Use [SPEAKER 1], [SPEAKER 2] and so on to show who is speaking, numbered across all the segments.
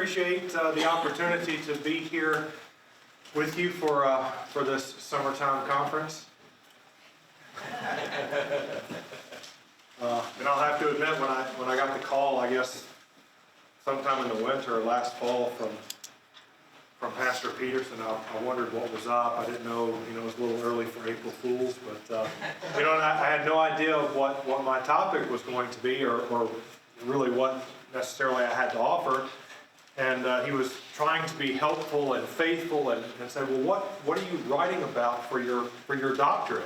[SPEAKER 1] appreciate the opportunity to be here with you for this summertime conference. And I'll have to admit, when I got the call, I guess sometime in the winter or last fall from Pastor Peterson, I wondered what was up. I didn't know, it was a little early for April Fools, but and I had no idea of what my topic was going to be, or really what necessarily I had to offer. And he was trying to be helpful and faithful and said, well, what are you writing about for your doctorate?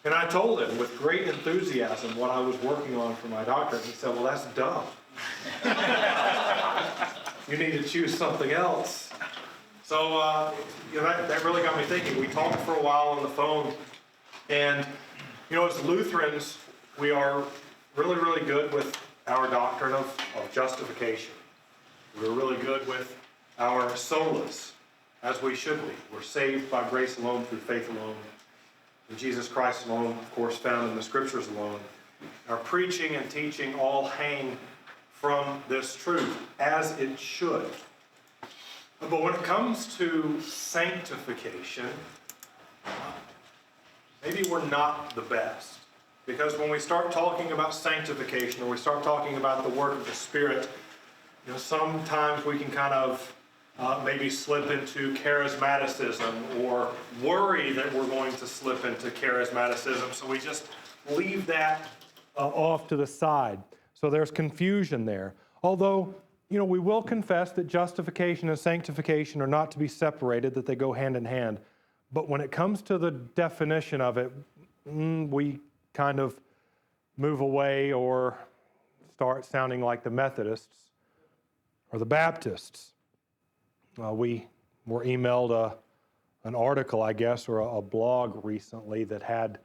[SPEAKER 1] And I told him with great enthusiasm what I was working on for my doctorate. And he said, well, that's dumb. You need to choose something else. So that really got me thinking. We talked for a while on the phone. And, as Lutherans, we are really, really good with our doctrine of justification. We're really good with our solas, as we should be. We're saved by grace alone, through faith alone, in Jesus Christ alone, of course, found in the Scriptures alone. Our preaching and teaching all hang from this truth, as it should. But when it comes to sanctification, maybe we're not the best. Because when we start talking about sanctification, or we start talking about the work of the Spirit, sometimes we can kind of maybe slip into charismaticism, or worry that we're going to slip into charismaticism. So we just leave that off to the side. So there's confusion there. Although, we will confess that justification and sanctification are not to be separated, that they go hand in hand. But when it comes to the definition of it, we kind of move away or start sounding like the Methodists or the Baptists. We were emailed an article, I guess, or a blog recently that had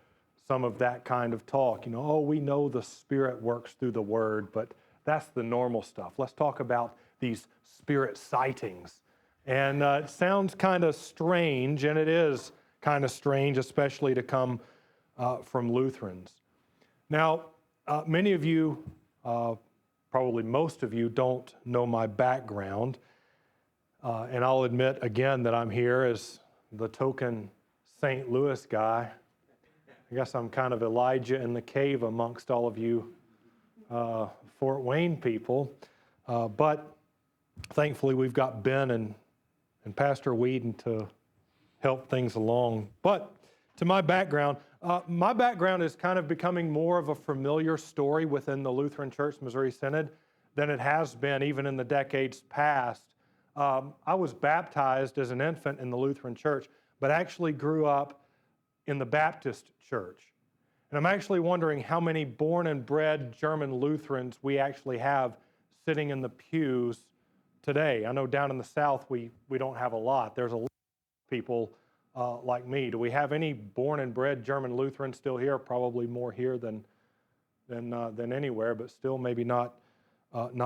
[SPEAKER 1] some of that kind of talk. We know the Spirit works through the Word, but that's the normal stuff. Let's talk about these Spirit sightings. And it sounds kind of strange, and it is kind of strange, especially to come from Lutherans. Now, many of you, probably most of you, don't know my background. And I'll admit again that I'm here as the token St. Louis guy. I guess I'm kind of Elijah in the cave amongst all of you Fort Wayne people. But thankfully we've got Ben and Pastor Whedon to help things along. But to my background is kind of becoming more of a familiar story within the Lutheran Church Missouri Synod than it has been even in the decades past. I was baptized as an infant in the Lutheran Church, but actually grew up in the Baptist Church. And I'm actually wondering how many born and bred German Lutherans we actually have sitting in the pews today. I know down in the South we don't have a lot. There's a lot of people like me. Do we have any born and bred German Lutherans still here? Probably more here than anywhere, but still maybe not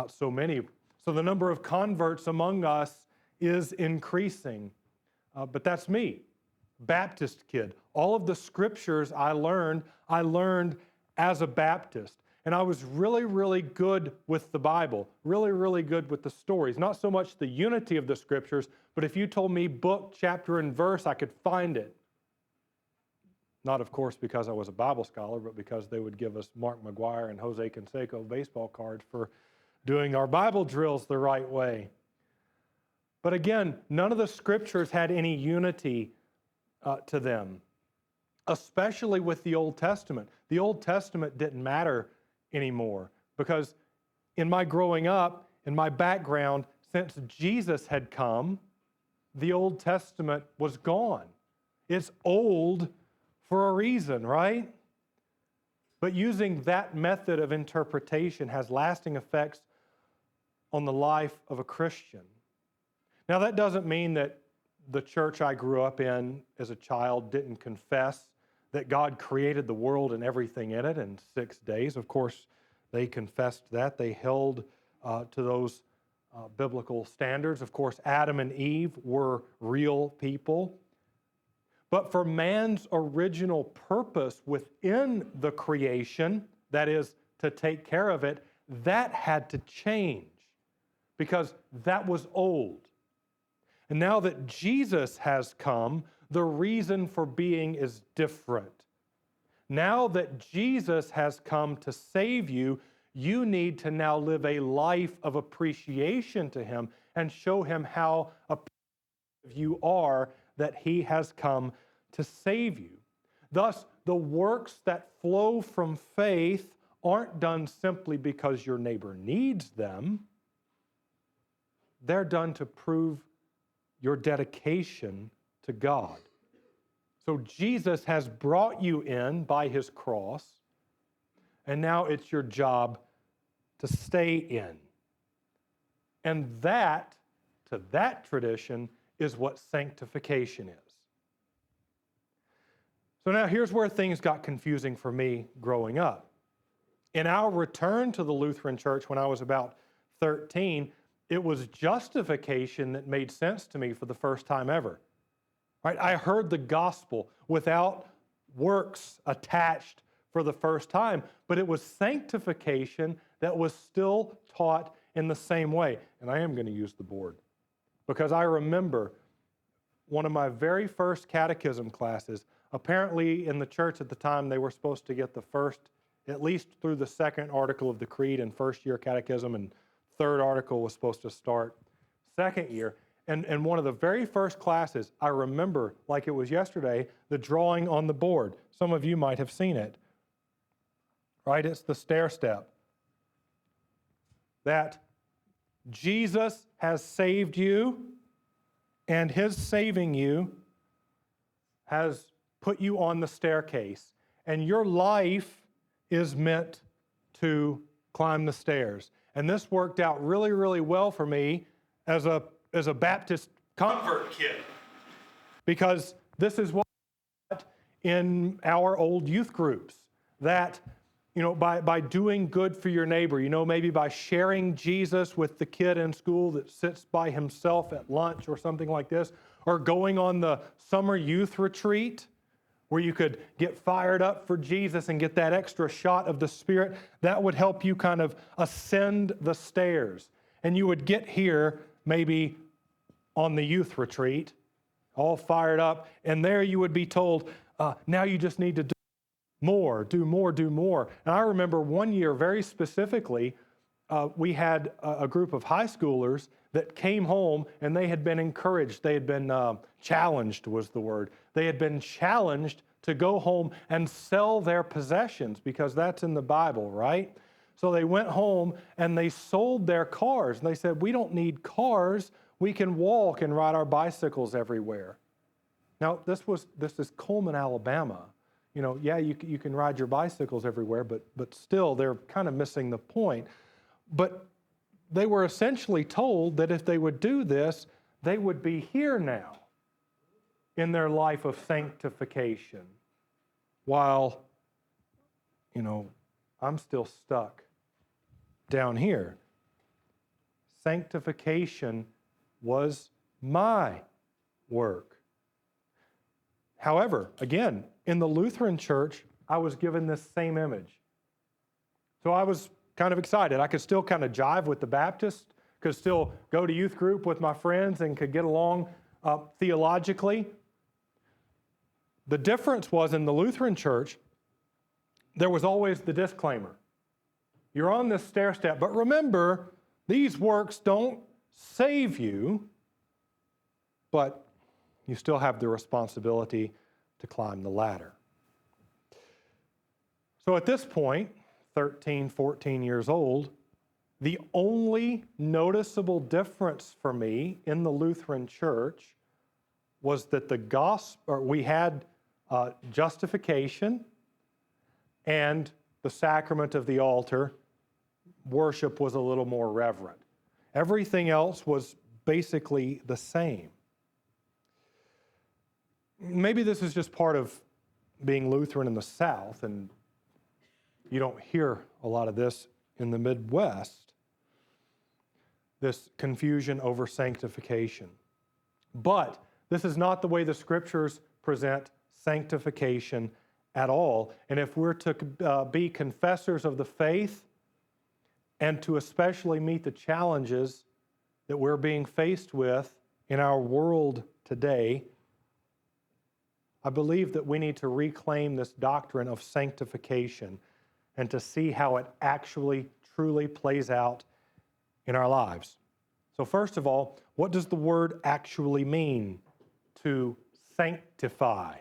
[SPEAKER 1] so many. So the number of converts among us is increasing. But that's me, Baptist kid. All of the scriptures I learned as a Baptist. And I was really, really good with the Bible, really, really good with the stories. Not so much the unity of the scriptures, but if you told me book, chapter, and verse, I could find it. Not, of course, because I was a Bible scholar, but because they would give us Mark McGuire and Jose Canseco baseball cards for doing our Bible drills the right way. But again, none of the scriptures had any unity to them, especially with the Old Testament. The Old Testament didn't matter anymore because in my growing up, in my background, since Jesus had come, the Old Testament was gone. It's old for a reason, right? But using that method of interpretation has lasting effects on the life of a Christian. Now, that doesn't mean that the church I grew up in as a child didn't confess that God created the world and everything in it in 6 days. Of course, they confessed that. They held to those biblical standards. Of course, Adam and Eve were real people. But for man's original purpose within the creation, that is, to take care of it, that had to change. because that was old. And now that Jesus has come, the reason for being is different. Now that Jesus has come to save you, you need to now live a life of appreciation to Him and show Him how appreciative you are that He has come to save you. Thus, the works that flow from faith aren't done simply because your neighbor needs them. They're done to prove your dedication to God. So Jesus has brought you in by His cross, and now it's your job to stay in. And that, to that tradition, is what sanctification is. So now here's where things got confusing for me growing up. In our return to the Lutheran Church when I was about 13, it was justification that made sense to me for the first time ever. Right? I heard the gospel without works attached for the first time, but it was sanctification that was still taught in the same way. And I am going to use the board because I remember one of my very first catechism classes. Apparently in the church at the time, they were supposed to get the first, at least through the second article of the creed in first year catechism, and third article was supposed to start second year. And one of the very first classes, I remember like it was yesterday, the drawing on the board. Some of you might have seen it. Right? It's the stair step. That Jesus has saved you, and His saving you has put you on the staircase. And your life is meant to climb the stairs. And this worked out really, really well for me as a Baptist convert kid, because this is what in our old youth groups, that by doing good for your neighbor, maybe by sharing Jesus with the kid in school that sits by himself at lunch or something like this, or going on the summer youth retreat where you could get fired up for Jesus and get that extra shot of the Spirit, that would help you kind of ascend the stairs. And you would get here maybe on the youth retreat, all fired up, and there you would be told, now you just need to do more. And I remember one year very specifically, we had a group of high schoolers that came home and they had been encouraged. They had been challenged was the word. They had been challenged to go home and sell their possessions because that's in the Bible, right? So they went home and they sold their cars. And they said, we don't need cars. We can walk and ride our bicycles everywhere. Now, this is Cullman, Alabama. You can ride your bicycles everywhere, but still they're kind of missing the point. But they were essentially told that if they would do this, they would be here now in their life of sanctification, while, I'm still stuck down here. Sanctification was my work. However, again, in the Lutheran Church, I was given this same image. So I was kind of excited. I could still kind of jive with the Baptists, could still go to youth group with my friends and could get along theologically. The difference was in the Lutheran Church, there was always the disclaimer. You're on this stair step, but remember, these works don't save you, but you still have the responsibility to climb the ladder. So at this point, 13, 14 years old, the only noticeable difference for me in the Lutheran Church was that we had justification and the sacrament of the altar. Worship was a little more reverent. Everything else was basically the same. Maybe this is just part of being Lutheran in the South, and you don't hear a lot of this in the Midwest, this confusion over sanctification. But this is not the way the Scriptures present sanctification at all. And if we're to be confessors of the faith and to especially meet the challenges that we're being faced with in our world today, I believe that we need to reclaim this doctrine of sanctification and to see how it actually, truly plays out in our lives. So first of all, what does the word actually mean, to sanctify?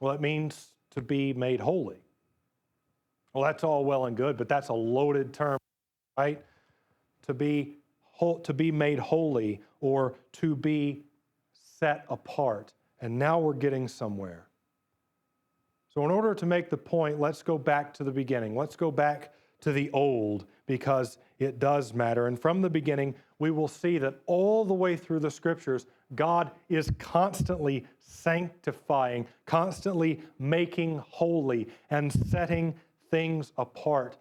[SPEAKER 1] Well, it means to be made holy. Well, that's all well and good, but that's a loaded term, right? To be made holy, or to be set apart. And now we're getting somewhere. So in order to make the point, let's go back to the beginning. Let's go back to the old, because it does matter. And from the beginning, we will see that all the way through the scriptures, God is constantly sanctifying, constantly making holy, and setting things apart,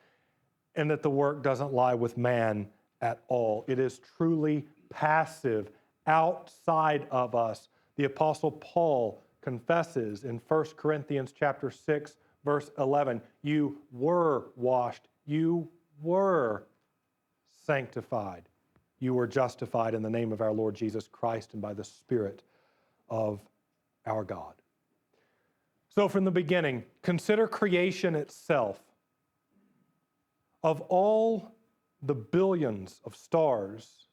[SPEAKER 1] and that the work doesn't lie with man at all. It is truly passive, outside of us. The Apostle Paul confesses in 1 Corinthians chapter 6, verse 11, you were washed, you were sanctified, you were justified in the name of our Lord Jesus Christ and by the Spirit of our God. So from the beginning, consider creation itself. Of all the billions of stars,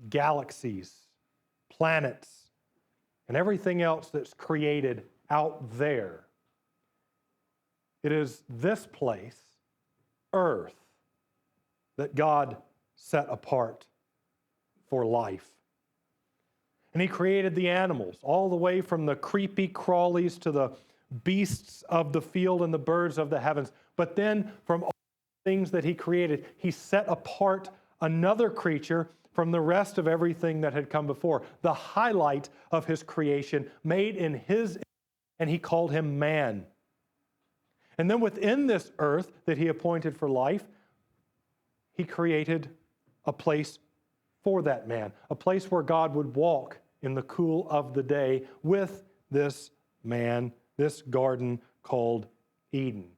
[SPEAKER 1] galaxies, planets, and everything else that's created out there, it is this place, Earth, that God set apart for life. And He created the animals, all the way from the creepy crawlies to the beasts of the field and the birds of the heavens. But then from all the things that He created, He set apart another creature from the rest of everything that had come before. The highlight of His creation, made in His image, and He called him man. And then within this earth that He appointed for life, He created a place for that man, a place where God would walk in the cool of the day with this man, this garden called Eden.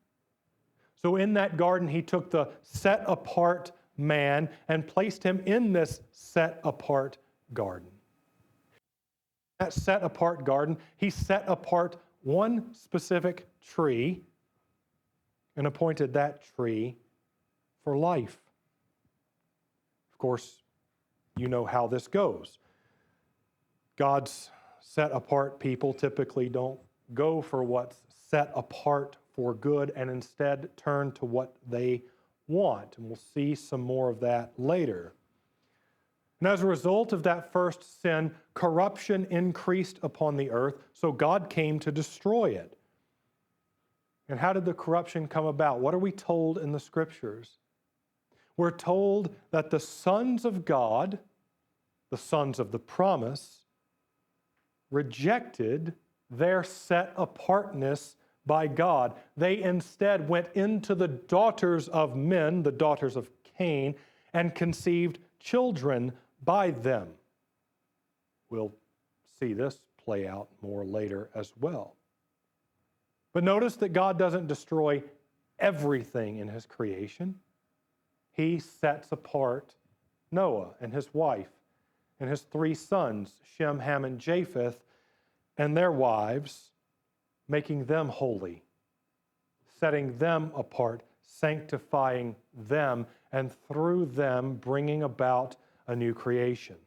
[SPEAKER 1] So in that garden, He took the set-apart man and placed him in this set-apart garden. That set-apart garden, He set apart one specific tree and appointed that tree for life. Of course, you know how this goes. God's set-apart people typically don't go for what's set apart for good and instead turn to what they want. And we'll see some more of that later. And as a result of that first sin, corruption increased upon the earth, so God came to destroy it. And how did the corruption come about? What are we told in the scriptures? We're told that the sons of God, the sons of the promise, rejected their set-apartness by God. They instead went into the daughters of men, the daughters of Cain, and conceived children by them. We'll see this play out more later as well. But notice that God doesn't destroy everything in His creation. He sets apart Noah and his wife and his 3 sons, Shem, Ham, and Japheth, and their wives, making them holy, setting them apart, sanctifying them, and through them bringing about a new creation.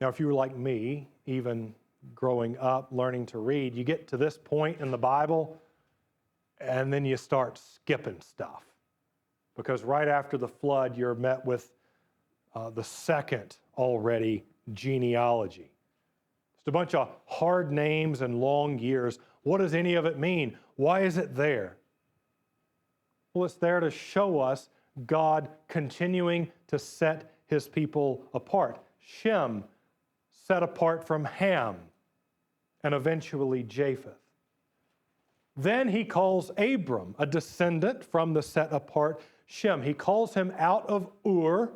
[SPEAKER 1] Now, if you were like me, even growing up, learning to read, you get to this point in the Bible, and then you start skipping stuff. Because right after the flood, you're met with the second already genealogy. Just a bunch of hard names and long years. What does any of it mean? Why is it there? Well, it's there to show us God continuing to set His people apart. Shem set apart from Ham, and eventually Japheth. Then He calls Abram, a descendant from the set-apart Shem. He calls him out of Ur,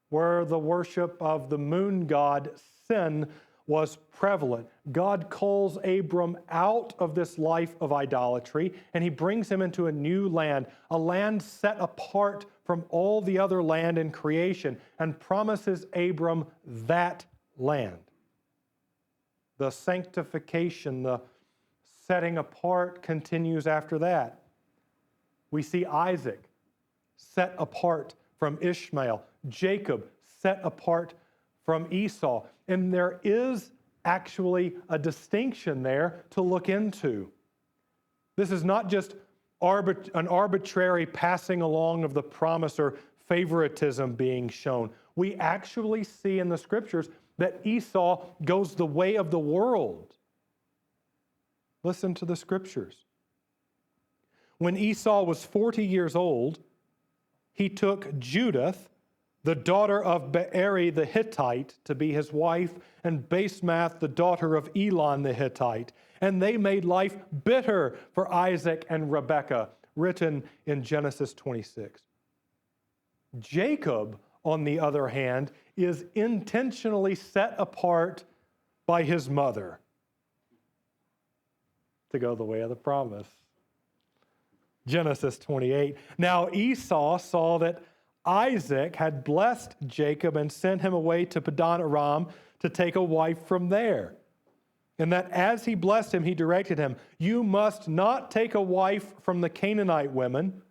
[SPEAKER 1] where the worship of the moon god Sin was prevalent. God calls Abram out of this life of idolatry, and he brings him into a new land, a land set apart from all the other land in creation, and promises Abram that land. The sanctification, the setting apart continues after that. We see Isaac set apart from Ishmael, Jacob set apart from Esau. And there is actually a distinction there to look into. This is not just an arbitrary passing along of the promise or favoritism being shown. We actually see in the Scriptures that Esau goes the way of the world. Listen to the Scriptures. When Esau was 40 years old, he took Judith, the daughter of Beeri the Hittite, to be his wife, and Basemath, the daughter of Elon the Hittite. And they made life bitter for Isaac and Rebekah, written in Genesis 26. Jacob, on the other hand, is intentionally set apart by his mother to go the way of the promise. Genesis 28. Now Esau saw that Isaac had blessed Jacob and sent him away to Padan Aram to take a wife from there. And that as he blessed him, he directed him, "You must not take a wife from the Canaanite women."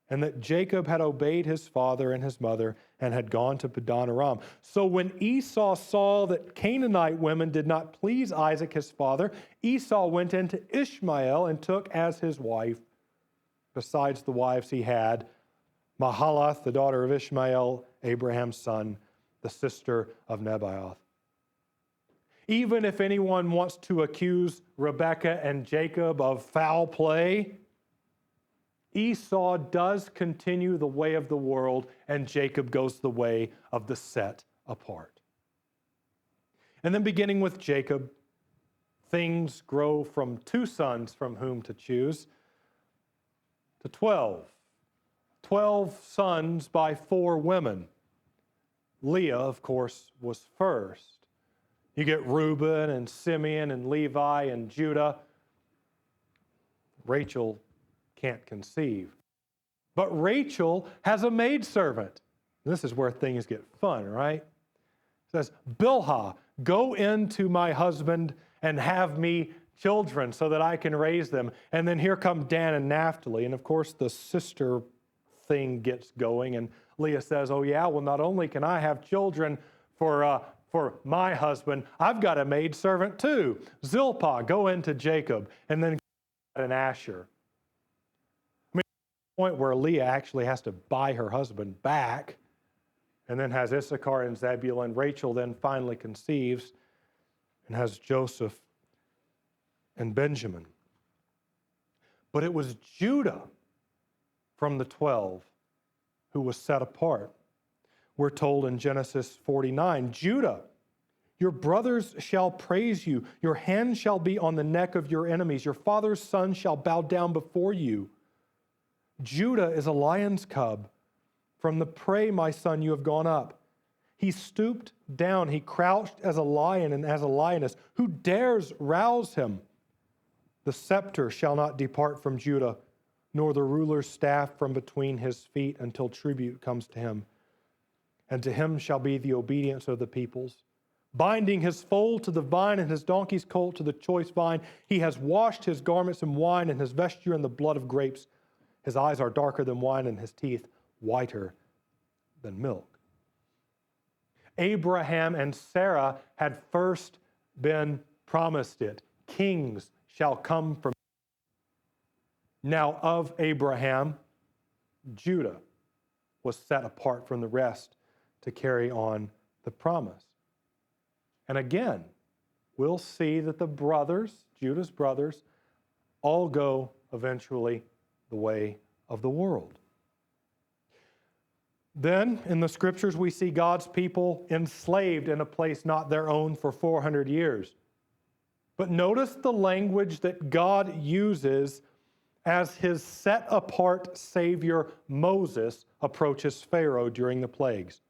[SPEAKER 1] And that Jacob had obeyed his father and his mother and had gone to Padan Aram. So when Esau saw that Canaanite women did not please Isaac his father, Esau went into Ishmael and took as his wife, besides the wives he had, Mahalath, the daughter of Ishmael, Abraham's son, the sister of Nebaioth. Even if anyone wants to accuse Rebekah and Jacob of foul play, Esau does continue the way of the world, and Jacob goes the way of the set apart. And then beginning with Jacob, things grow from 2 sons from whom to choose to 12. 12 sons by 4 women. Leah, of course, was first. You get Reuben and Simeon and Levi and Judah. Rachel can't conceive. But Rachel has a maidservant. This is where things get fun, right? It says, "Bilhah, go in to my husband and have me children so that I can raise them." And then here come Dan and Naphtali. And of course, the sister thing gets going. And Leah says, "Oh yeah, well, not only can I have children for my husband, I've got a maidservant too. Zilpah, go into Jacob." And then and Asher. I mean, the point where Leah actually has to buy her husband back, and then has Issachar and Zebulun. Rachel then finally conceives and has Joseph and Benjamin. But it was Judah from the 12 who was set apart. We're told in Genesis 49, "Judah, your brothers shall praise you. Your hand shall be on the neck of your enemies. Your father's son shall bow down before you. Judah is a lion's cub. From the prey, my son, you have gone up. He stooped down. He crouched as a lion and as a lioness. Who dares rouse him? The scepter shall not depart from Judah, nor the ruler's staff from between his feet until tribute comes to him. And to him shall be the obedience of the peoples. Binding his foal to the vine and his donkey's colt to the choice vine, he has washed his garments in wine and his vesture in the blood of grapes. His eyes are darker than wine and his teeth whiter than milk." Abraham and Sarah had first been promised it. Kings shall come from. Now of Abraham, Judah was set apart from the rest to carry on the promise. And again, we'll see that the brothers, Judah's brothers, all go eventually the way of the world. Then in the Scriptures, we see God's people enslaved in a place not their own for 400 years. But notice the language that God uses as his set-apart Savior Moses approaches Pharaoh during the plagues.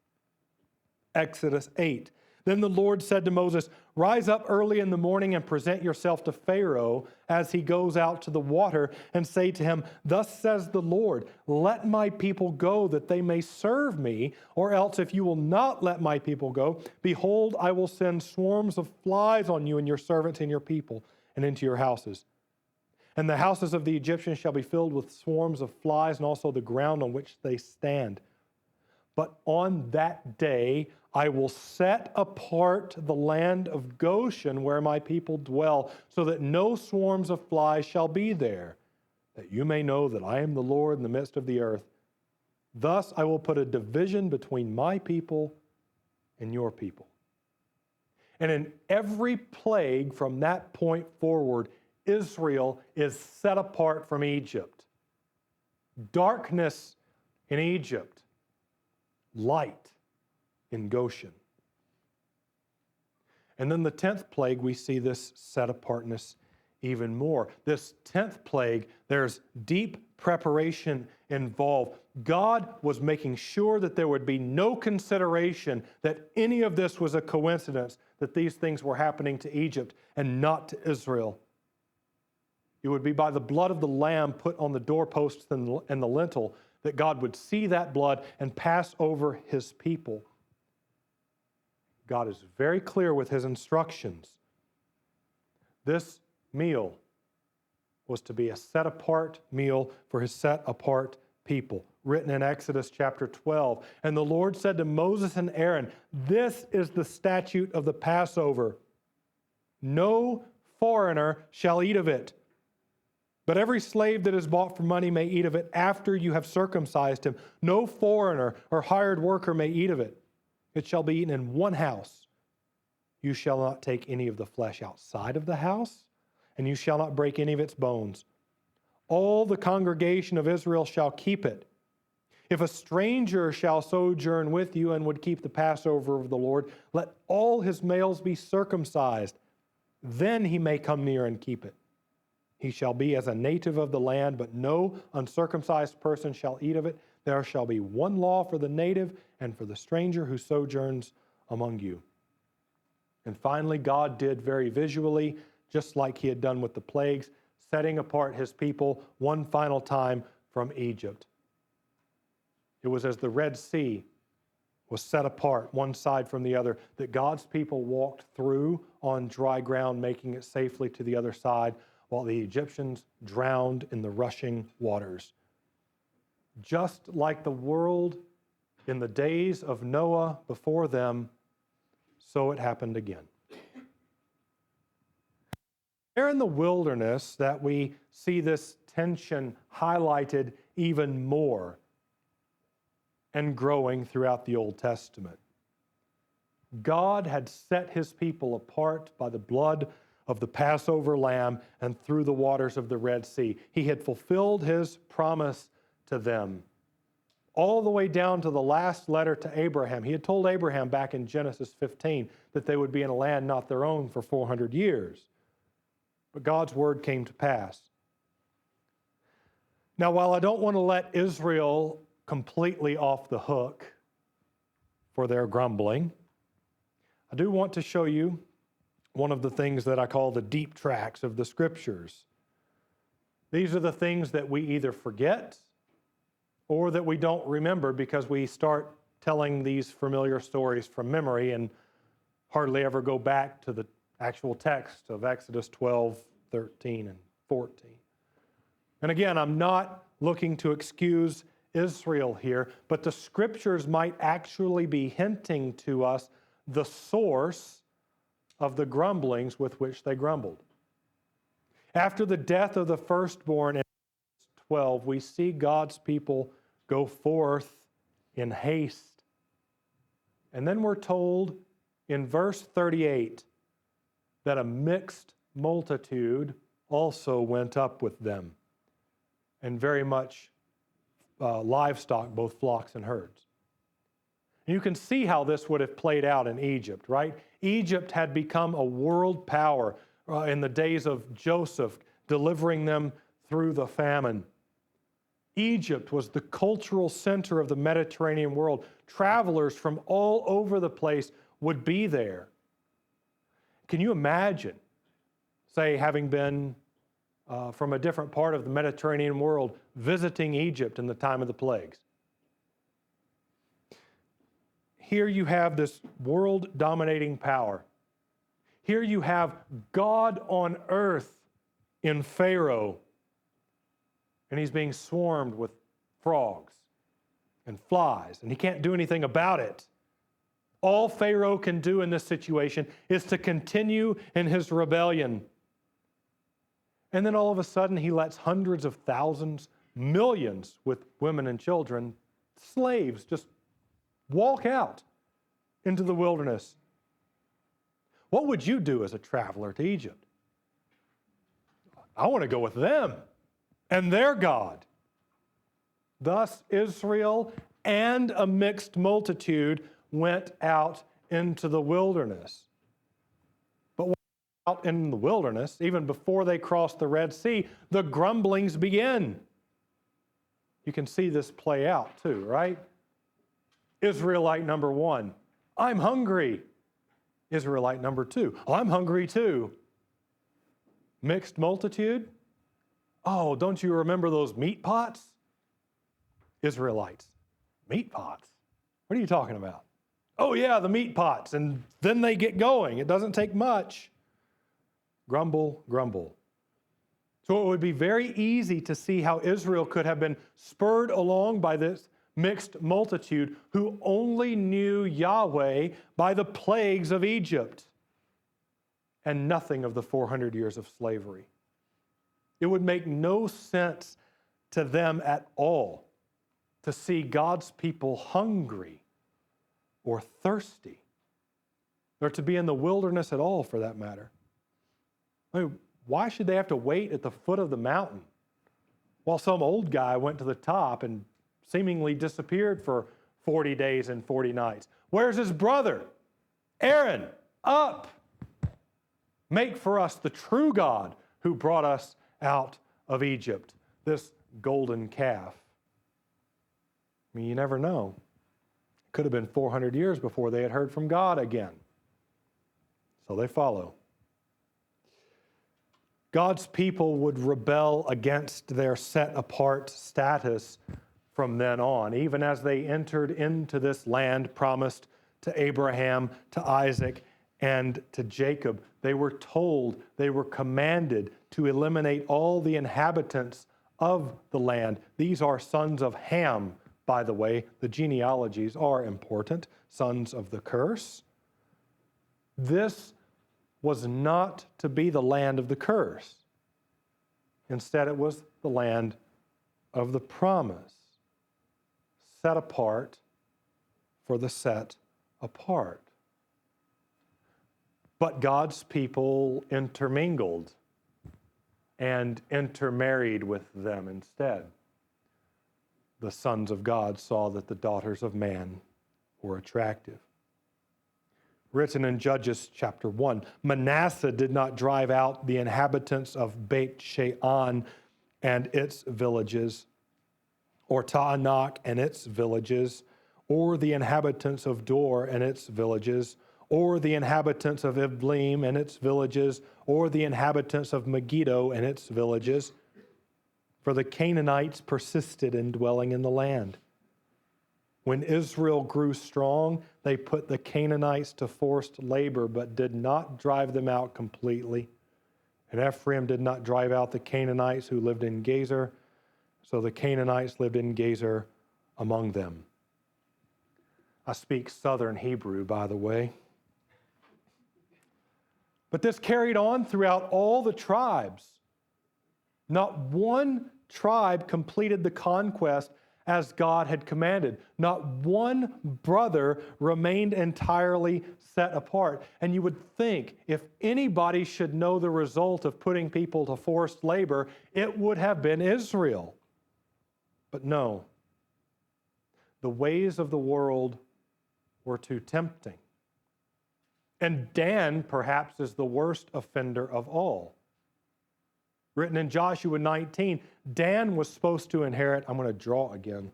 [SPEAKER 1] Exodus 8, Then the Lord said to Moses, "Rise up early in the morning and present yourself to Pharaoh as he goes out to the water, and say to him, 'Thus says the Lord, let my people go that they may serve me, or else if you will not let my people go, behold, I will send swarms of flies on you and your servants and your people and into your houses. And the houses of the Egyptians shall be filled with swarms of flies, and also the ground on which they stand. But on that day I will set apart the land of Goshen where my people dwell, so that no swarms of flies shall be there, that you may know that I am the Lord in the midst of the earth. Thus I will put a division between my people and your people.'" And in every plague from that point forward, Israel is set apart from Egypt. Darkness in Egypt, light in Goshen. And then the 10th plague, we see this set apartness even more. This 10th plague, there's deep preparation involved. God was making sure that there would be no consideration that any of this was a coincidence, that these things were happening to Egypt and not to Israel. It would be by the blood of the Lamb put on the doorposts and the lintel that God would see that blood and pass over his people. God is very clear with his instructions. This meal was to be a set-apart meal for his set-apart people, written in Exodus chapter 12. "And the Lord said to Moses and Aaron, 'This is the statute of the Passover. No foreigner shall eat of it. But every slave that is bought for money may eat of it after you have circumcised him. No foreigner or hired worker may eat of it. It shall be eaten in one house. You shall not take any of the flesh outside of the house, and you shall not break any of its bones. All the congregation of Israel shall keep it. If a stranger shall sojourn with you and would keep the Passover of the Lord, let all his males be circumcised. Then he may come near and keep it. He shall be as a native of the land, but no uncircumcised person shall eat of it. There shall be one law for the native and for the stranger who sojourns among you.'" And finally, God did very visually, just like he had done with the plagues, setting apart his people one final time from Egypt. It was as the Red Sea was set apart, one side from the other, that God's people walked through on dry ground, making it safely to the other side, while the Egyptians drowned in the rushing waters. Just like the world in the days of Noah before them, so it happened again. There in the wilderness that we see this tension highlighted even more and growing throughout the Old Testament. God had set his people apart by the blood of the Passover lamb and through the waters of the Red Sea. He had fulfilled his promise to them all the way down to the last letter to Abraham. He had told Abraham back in Genesis 15 that they would be in a land not their own for 400 years. But God's word came to pass. Now, while I don't want to let Israel completely off the hook for their grumbling, I do want to show you one of the things that I call the deep tracks of the Scriptures. These are the things that we either forget or that we don't remember because we start telling these familiar stories from memory and hardly ever go back to the actual text of Exodus 12, 13, and 14. And again, I'm not looking to excuse Israel here, but the Scriptures might actually be hinting to us the source of the grumblings with which they grumbled. After the death of the firstborn in 12, we see God's people go forth in haste. And then we're told in verse 38 that a mixed multitude also went up with them, and very much livestock, both flocks and herds. And you can see how this would have played out in Egypt, right? Egypt had become a world power in the days of Joseph, delivering them through the famine. Egypt was the cultural center of the Mediterranean world. Travelers from all over the place would be there. Can you imagine, say, having been from a different part of the Mediterranean world, visiting Egypt in the time of the plagues? Here you have this world-dominating power. Here you have God on earth in Pharaoh, and he's being swarmed with frogs and flies, and he can't do anything about it. All Pharaoh can do in this situation is to continue in his rebellion. And then all of a sudden, he lets hundreds of thousands, millions with women and children, slaves, just walk out into the wilderness. What would you do as a traveler to Egypt? I want to go with them and their God. Thus, Israel and a mixed multitude went out into the wilderness. But when they were out in the wilderness, even before they crossed the Red Sea, the grumblings begin. You can see this play out too, right? Israelite number one, I'm hungry. Israelite number two, I'm hungry too. Mixed multitude, oh, don't you remember those meat pots? Israelites, meat pots? What are you talking about? Oh yeah, the meat pots. And then they get going. It doesn't take much. Grumble, grumble. So it would be very easy to see how Israel could have been spurred along by this mixed multitude who only knew Yahweh by the plagues of Egypt and nothing of the 400 years of slavery. It would make no sense to them at all to see God's people hungry or thirsty, or to be in the wilderness at all for that matter. I mean, why should they have to wait at the foot of the mountain while some old guy went to the top and seemingly disappeared for 40 days and 40 nights? Where's his brother? Aaron, up! Make for us the true God who brought us out of Egypt, this golden calf. I mean, you never know. It could have been 400 years before they had heard from God again. So they follow. God's people would rebel against their set-apart status from then on, even as they entered into this land promised to Abraham, to Isaac, and to Jacob. They were told, they were commanded to eliminate all the inhabitants of the land. These are sons of Ham, by the way. The genealogies are important. Sons of the curse. This was not to be the land of the curse. Instead, it was the land of the promise, set apart for the set apart. But God's people intermingled and intermarried with them instead. The sons of God saw that the daughters of man were attractive. Written in Judges chapter 1, Manasseh did not drive out the inhabitants of Beit Shean and its villages, or Taanach and its villages, or the inhabitants of Dor and its villages, or the inhabitants of Ibleam and its villages, or the inhabitants of Megiddo and its villages. For the Canaanites persisted in dwelling in the land. When Israel grew strong, they put the Canaanites to forced labor, but did not drive them out completely. And Ephraim did not drive out the Canaanites who lived in Gezer, so the Canaanites lived in Gezer among them. I speak Southern Hebrew, by the way. But this carried on throughout all the tribes. Not one tribe completed the conquest as God had commanded. Not one brother remained entirely set apart. And you would think if anybody should know the result of putting people to forced labor, it would have been Israel. But no. The ways of the world were too tempting. And Dan, perhaps, is the worst offender of all. Written in Joshua 19, Dan was supposed to inherit, I'm going to draw again.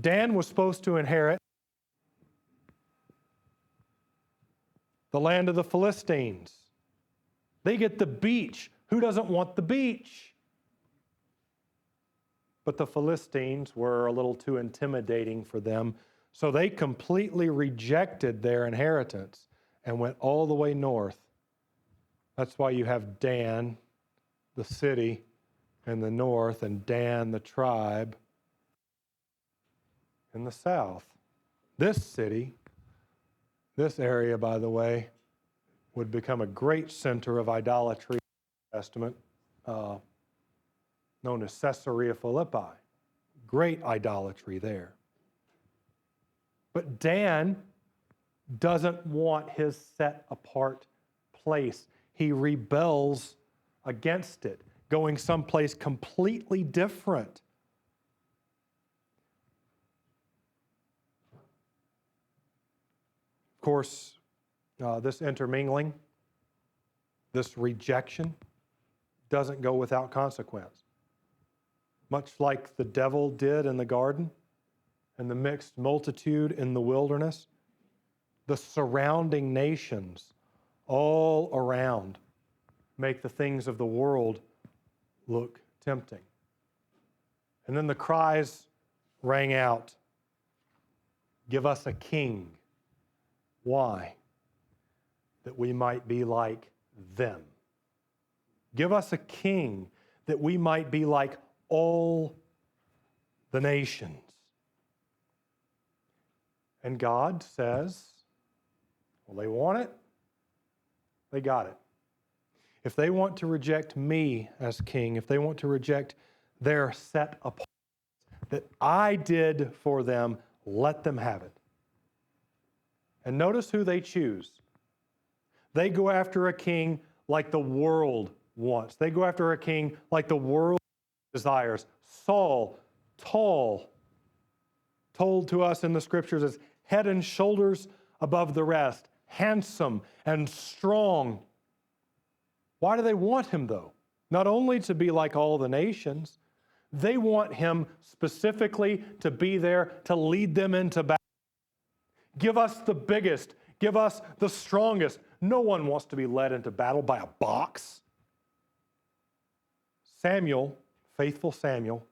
[SPEAKER 1] Dan was supposed to inherit the land of the Philistines. They get the beach. Who doesn't want the beach? But the Philistines were a little too intimidating for them, so they completely rejected their inheritance and went all the way north. That's why you have Dan, the city, in the north, and Dan, the tribe, in the south. This city, this area, by the way, would become a great center of idolatry in the New Testament, known as Caesarea Philippi. Great idolatry there. But Dan doesn't want his set-apart place. He rebels against it, going someplace completely different. Of course, this intermingling, this rejection, doesn't go without consequence. Much like the devil did in the garden and the mixed multitude in the wilderness, the surrounding nations all around make the things of the world look tempting. And then the cries rang out, "Give us a king." Why? That we might be like them. Give us a king that we might be like all the nations. And God says, well, they want it, they got it. If they want to reject me as king, if they want to reject their set apart that I did for them, let them have it. And notice who they choose. They go after a king like the world wants. They go after a king like the world desires. Saul, tall, told to us in the scriptures as head and shoulders above the rest, handsome and strong. Why do they want him, though? Not only to be like all the nations, they want him specifically to be there to lead them into battle. Give us the biggest. Give us the strongest. No one wants to be led into battle by a box. Samuel, faithful Samuel,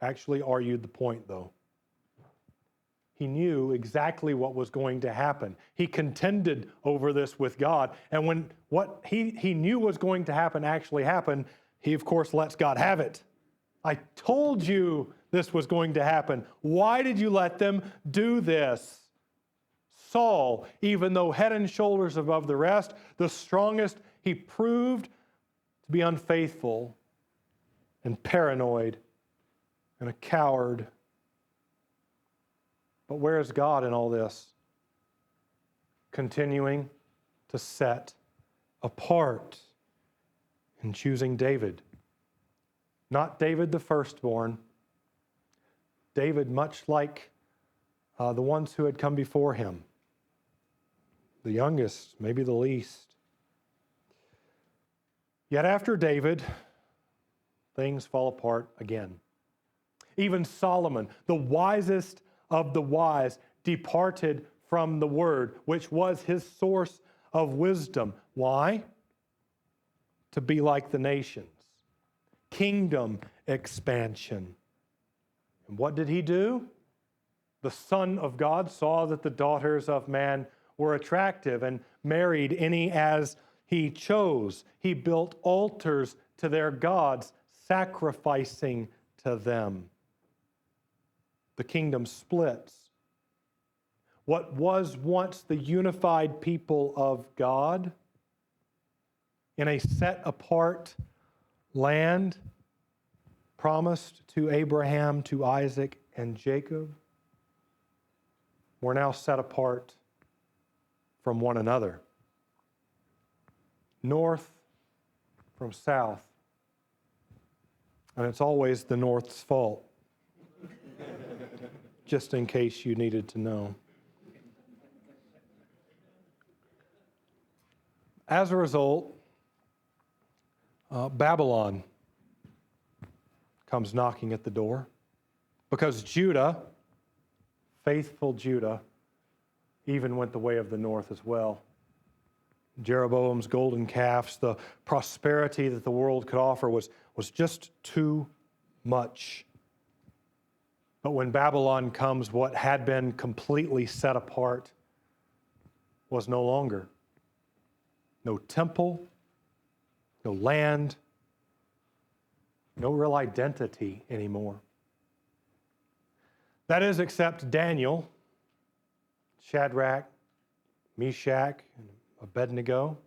[SPEAKER 1] actually argued the point, though. He knew exactly what was going to happen. He contended over this with God. And when what he knew was going to happen actually happened, he, of course, lets God have it. I told you this was going to happen. Why did you let them do this? Saul, even though head and shoulders above the rest, the strongest, he proved to be unfaithful and paranoid and a coward. But where is God in all this? Continuing to set apart and choosing David. Not David the firstborn. David much like the ones who had come before him. The youngest, maybe the least. Yet after David, things fall apart again. Even Solomon, the wisest of the wise, departed from the word, which was his source of wisdom. Why? To be like the nations. Kingdom expansion. And what did he do? The Son of God saw that the daughters of man were attractive and married any as he chose. He built altars to their gods, sacrificing to them. The kingdom splits. What was once the unified people of God in a set-apart land promised to Abraham, to Isaac, and Jacob, were now set apart from one another. North from south. And it's always the North's fault. Just in case you needed to know. As a result, Babylon comes knocking at the door because Judah, faithful Judah, even went the way of the north as well. Jeroboam's golden calves, the prosperity that the world could offer was just too much. But when Babylon comes, what had been completely set apart was no longer. No temple, no land, no real identity anymore. That is, except Daniel, Shadrach, Meshach, and Abednego.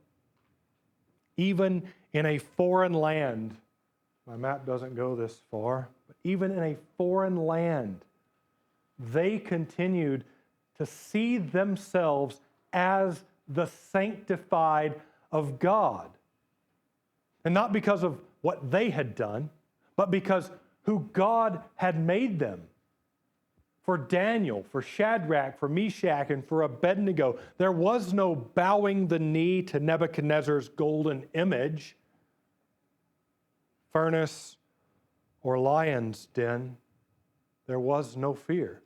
[SPEAKER 1] Even in a foreign land, my map doesn't go this far, but even in a foreign land, they continued to see themselves as the sanctified of God. And not because of what they had done, but because who God had made them. For Daniel, for Shadrach, for Meshach, and for Abednego, there was no bowing the knee to Nebuchadnezzar's golden image, furnace, or lion's den. There was no fear.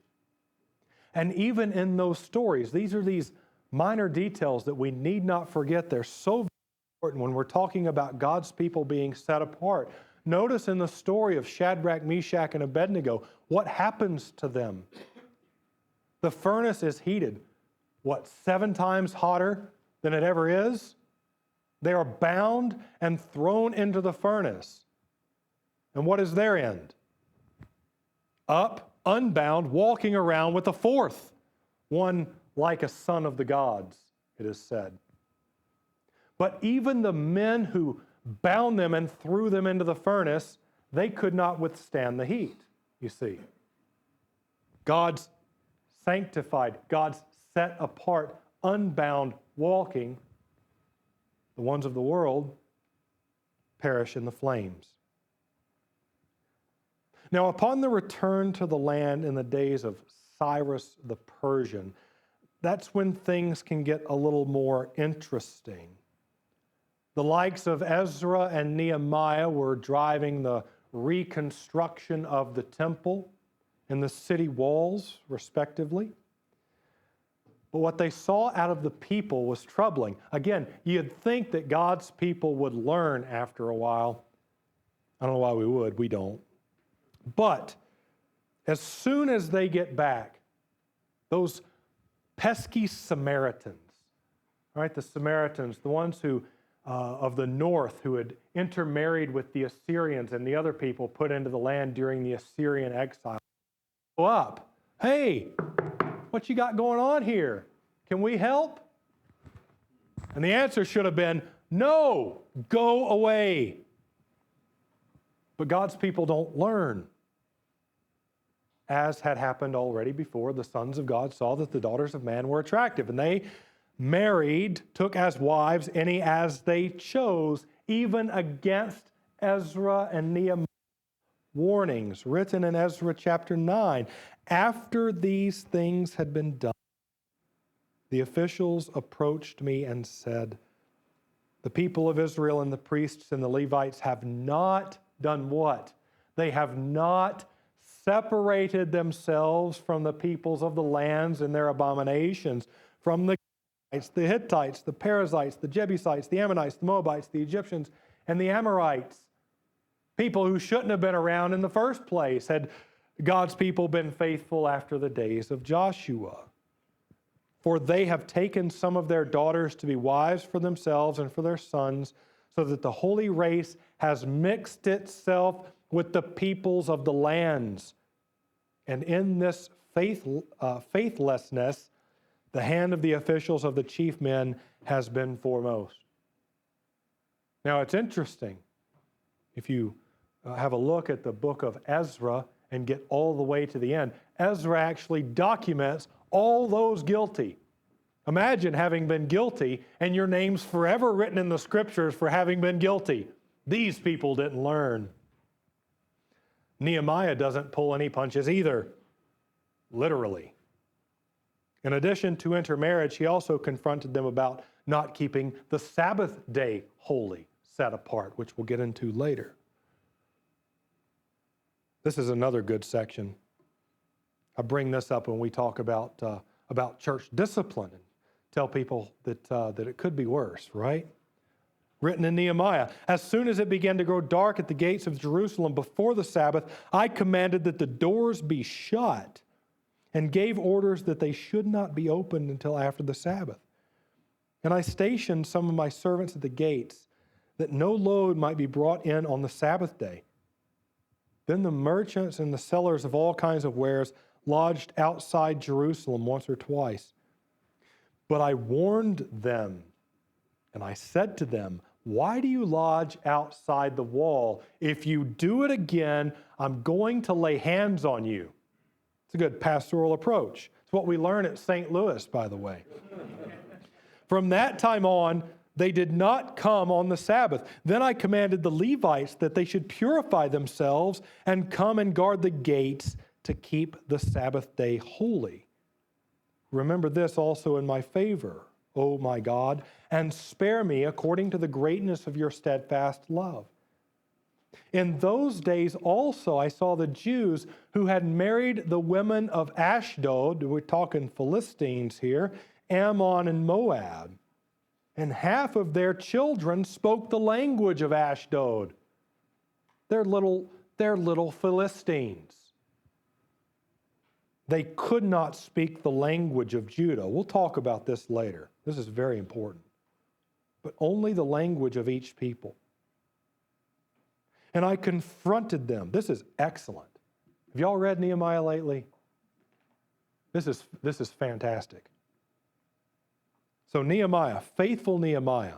[SPEAKER 1] And even in those stories, these are these minor details that we need not forget. They're so important when we're talking about God's people being set apart. Notice in the story of Shadrach, Meshach, and Abednego, what happens to them? The furnace is heated, 7 times hotter than it ever is? They are bound and thrown into the furnace. And what is their end? Up, unbound, walking around with a fourth, one like a son of the gods, it is said. But even the men who bound them and threw them into the furnace, they could not withstand the heat, you see. God's sanctified, God's set apart, unbound, walking, the ones of the world perish in the flames. Now, upon the return to the land in the days of Cyrus the Persian, that's when things can get a little more interesting. The likes of Ezra and Nehemiah were driving the reconstruction of the temple and the city walls, respectively. But what they saw out of the people was troubling. Again, you'd think that God's people would learn after a while. I don't know why we would. We don't. But as soon as they get back, those pesky Samaritans, right? The Samaritans, the ones who of the north who had intermarried with the Assyrians and the other people put into the land during the Assyrian exile. Go up. Hey, what you got going on here? Can we help? And the answer should have been, no, go away. But God's people don't learn. As had happened already before, the sons of God saw that the daughters of man were attractive, and they married, took as wives any as they chose, even against Ezra and Nehemiah. Warnings written in Ezra chapter 9. After these things had been done, the officials approached me and said, the people of Israel and the priests and the Levites have not done what? They have not separated themselves from the peoples of the lands and their abominations, from the Hittites, the Perizzites, the Jebusites, the Ammonites, the Moabites, the Egyptians, and the Amorites. People who shouldn't have been around in the first place, had God's people been faithful after the days of Joshua. For they have taken some of their daughters to be wives for themselves and for their sons, so that the holy race has mixed itself with the peoples of the lands. And in this faithlessness, the hand of the officials of the chief men has been foremost. Now, it's interesting. If you have a look at the book of Ezra and get all the way to the end, Ezra actually documents all those guilty. Imagine having been guilty and your name's forever written in the scriptures for having been guilty. These people didn't learn. Nehemiah doesn't pull any punches either, literally. In addition to intermarriage, he also confronted them about not keeping the Sabbath day holy, set apart, which we'll get into later. This is another good section. I bring this up when we talk about about church discipline and tell people that it could be worse, right? Written in Nehemiah, as soon as it began to grow dark at the gates of Jerusalem before the Sabbath, I commanded that the doors be shut and gave orders that they should not be opened until after the Sabbath. And I stationed some of my servants at the gates that no load might be brought in on the Sabbath day. Then the merchants and the sellers of all kinds of wares lodged outside Jerusalem once or twice. But I warned them, and I said to them, why do you lodge outside the wall? If you do it again, I'm going to lay hands on you. It's a good pastoral approach. It's what we learn at St. Louis, by the way. From that time on, they did not come on the Sabbath. Then I commanded the Levites that they should purify themselves and come and guard the gates to keep the Sabbath day holy. Remember this also in my favor, O my God, and spare me according to the greatness of your steadfast love. In those days also I saw the Jews who had married the women of Ashdod, we're talking Philistines here, Ammon and Moab, and half of their children spoke the language of Ashdod. They're little Philistines. They could not speak the language of Judah. We'll talk about this later. This is very important. But only the language of each people. And I confronted them. This is excellent. Have y'all read Nehemiah lately? This is fantastic. So Nehemiah, faithful Nehemiah,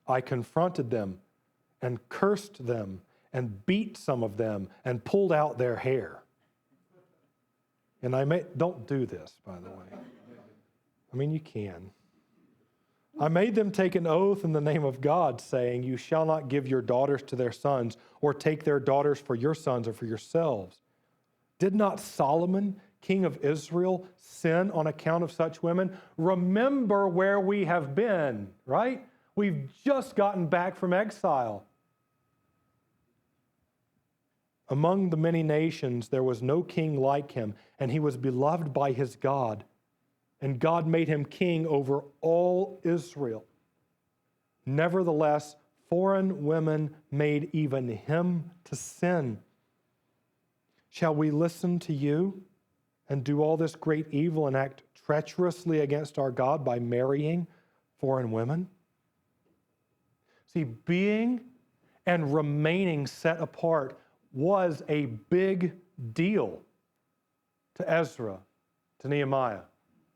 [SPEAKER 1] I confronted them and cursed them and beat some of them and pulled out their hair. And don't do this, by the way. I mean, you can. I made them take an oath in the name of God, saying, you shall not give your daughters to their sons, or take their daughters for your sons or for yourselves. Did not Solomon, king of Israel, sin on account of such women? Remember where we have been, right? We've just gotten back from exile. Among the many nations, there was no king like him, and he was beloved by his God. And God made him king over all Israel. Nevertheless, foreign women made even him to sin. Shall we listen to you and do all this great evil and act treacherously against our God by marrying foreign women? See, being and remaining set apart was a big deal to Ezra, to Nehemiah,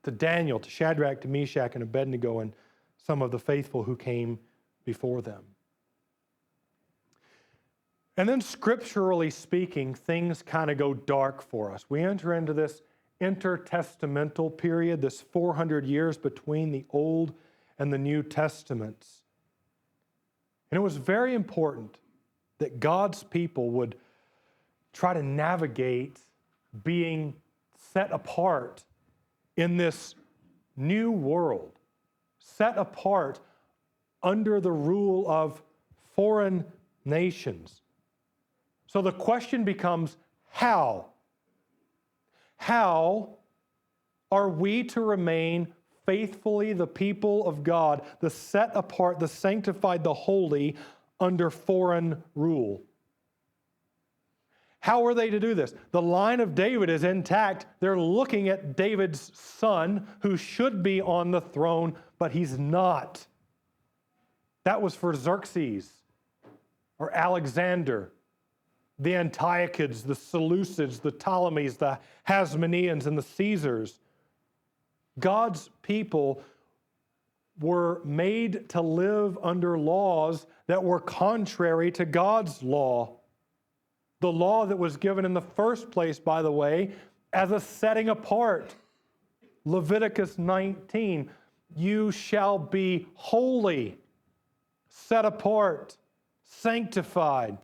[SPEAKER 1] to Daniel, to Shadrach, to Meshach, and Abednego, and some of the faithful who came before them. And then scripturally speaking, things kind of go dark for us. We enter into this intertestamental period, this 400 years between the Old and the New Testaments. And it was very important that God's people would try to navigate being set apart in this new world, set apart under the rule of foreign nations. So the question becomes, how? How are we to remain faithfully the people of God, the set apart, the sanctified, the holy, under foreign rule? How are they to do this? The line of David is intact. They're looking at David's son, who should be on the throne, but he's not. That was for Xerxes or Alexander, the Antiochids, the Seleucids, the Ptolemies, the Hasmoneans, and the Caesars. God's people were made to live under laws that were contrary to God's law. The law that was given in the first place, by the way, as a setting apart. Leviticus 19, you shall be holy, set apart, sanctified,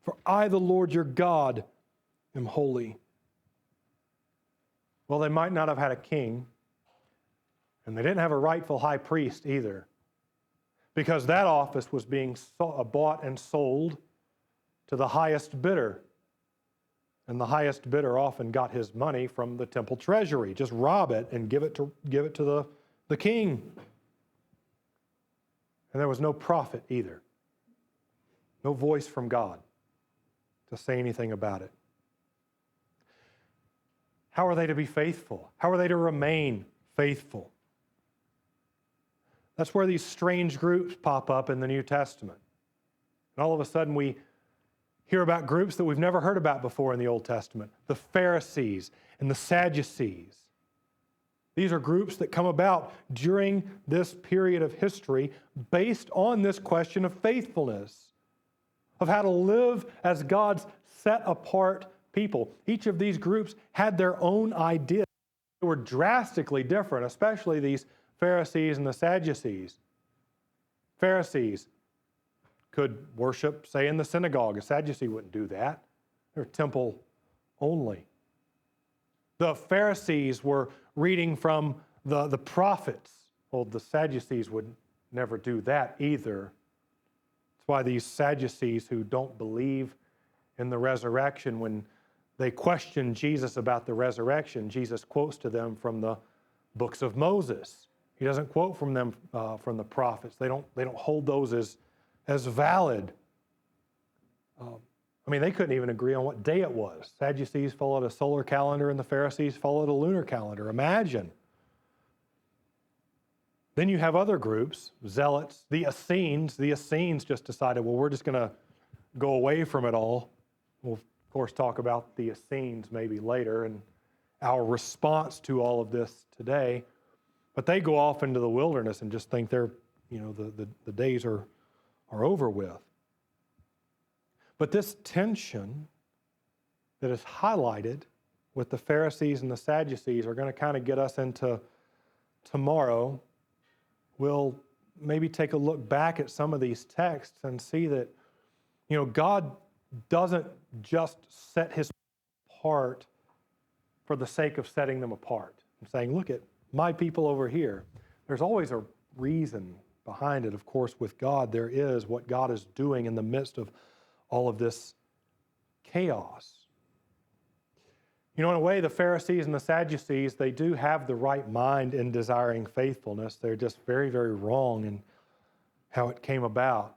[SPEAKER 1] for I, the Lord your God, am holy. Well, they might not have had a king, and they didn't have a rightful high priest either, because that office was being bought and sold to the highest bidder. And the highest bidder often got his money from the temple treasury. Just rob it and give it to the king. And there was no prophet either. No voice from God to say anything about it. How are they to be faithful? How are they to remain faithful? That's where these strange groups pop up in the New Testament. And all of a sudden we hear about groups that we've never heard about before in the Old Testament. The Pharisees and the Sadducees. These are groups that come about during this period of history based on this question of faithfulness, of how to live as God's set-apart people. Each of these groups had their own ideas. They were drastically different, especially these Pharisees and the Sadducees. Pharisees could worship, say, in the synagogue. A Sadducee wouldn't do that. They're temple only. The Pharisees were reading from the prophets. Well, the Sadducees would never do that either. That's why these Sadducees who don't believe in the resurrection, when they question Jesus about the resurrection, Jesus quotes to them from the books of Moses. He doesn't quote from them from the prophets. They don't hold those as valid. They couldn't even agree on what day it was. Sadducees followed a solar calendar and the Pharisees followed a lunar calendar. Imagine. Then you have other groups, zealots, the Essenes. The Essenes just decided, well, we're just going to go away from it all. We'll, of course, talk about the Essenes maybe later and our response to all of this today. But they go off into the wilderness and just think they're, the days are over with. But this tension that is highlighted with the Pharisees and the Sadducees are going to kind of get us into tomorrow. We'll maybe take a look back at some of these texts and see that, God doesn't just set his apart for the sake of setting them apart and saying, look at my people over here. There's always a reason behind it. Of course, with God, there is what God is doing in the midst of all of this chaos. In a way, the Pharisees and the Sadducees, they do have the right mind in desiring faithfulness. They're just very, very wrong in how it came about.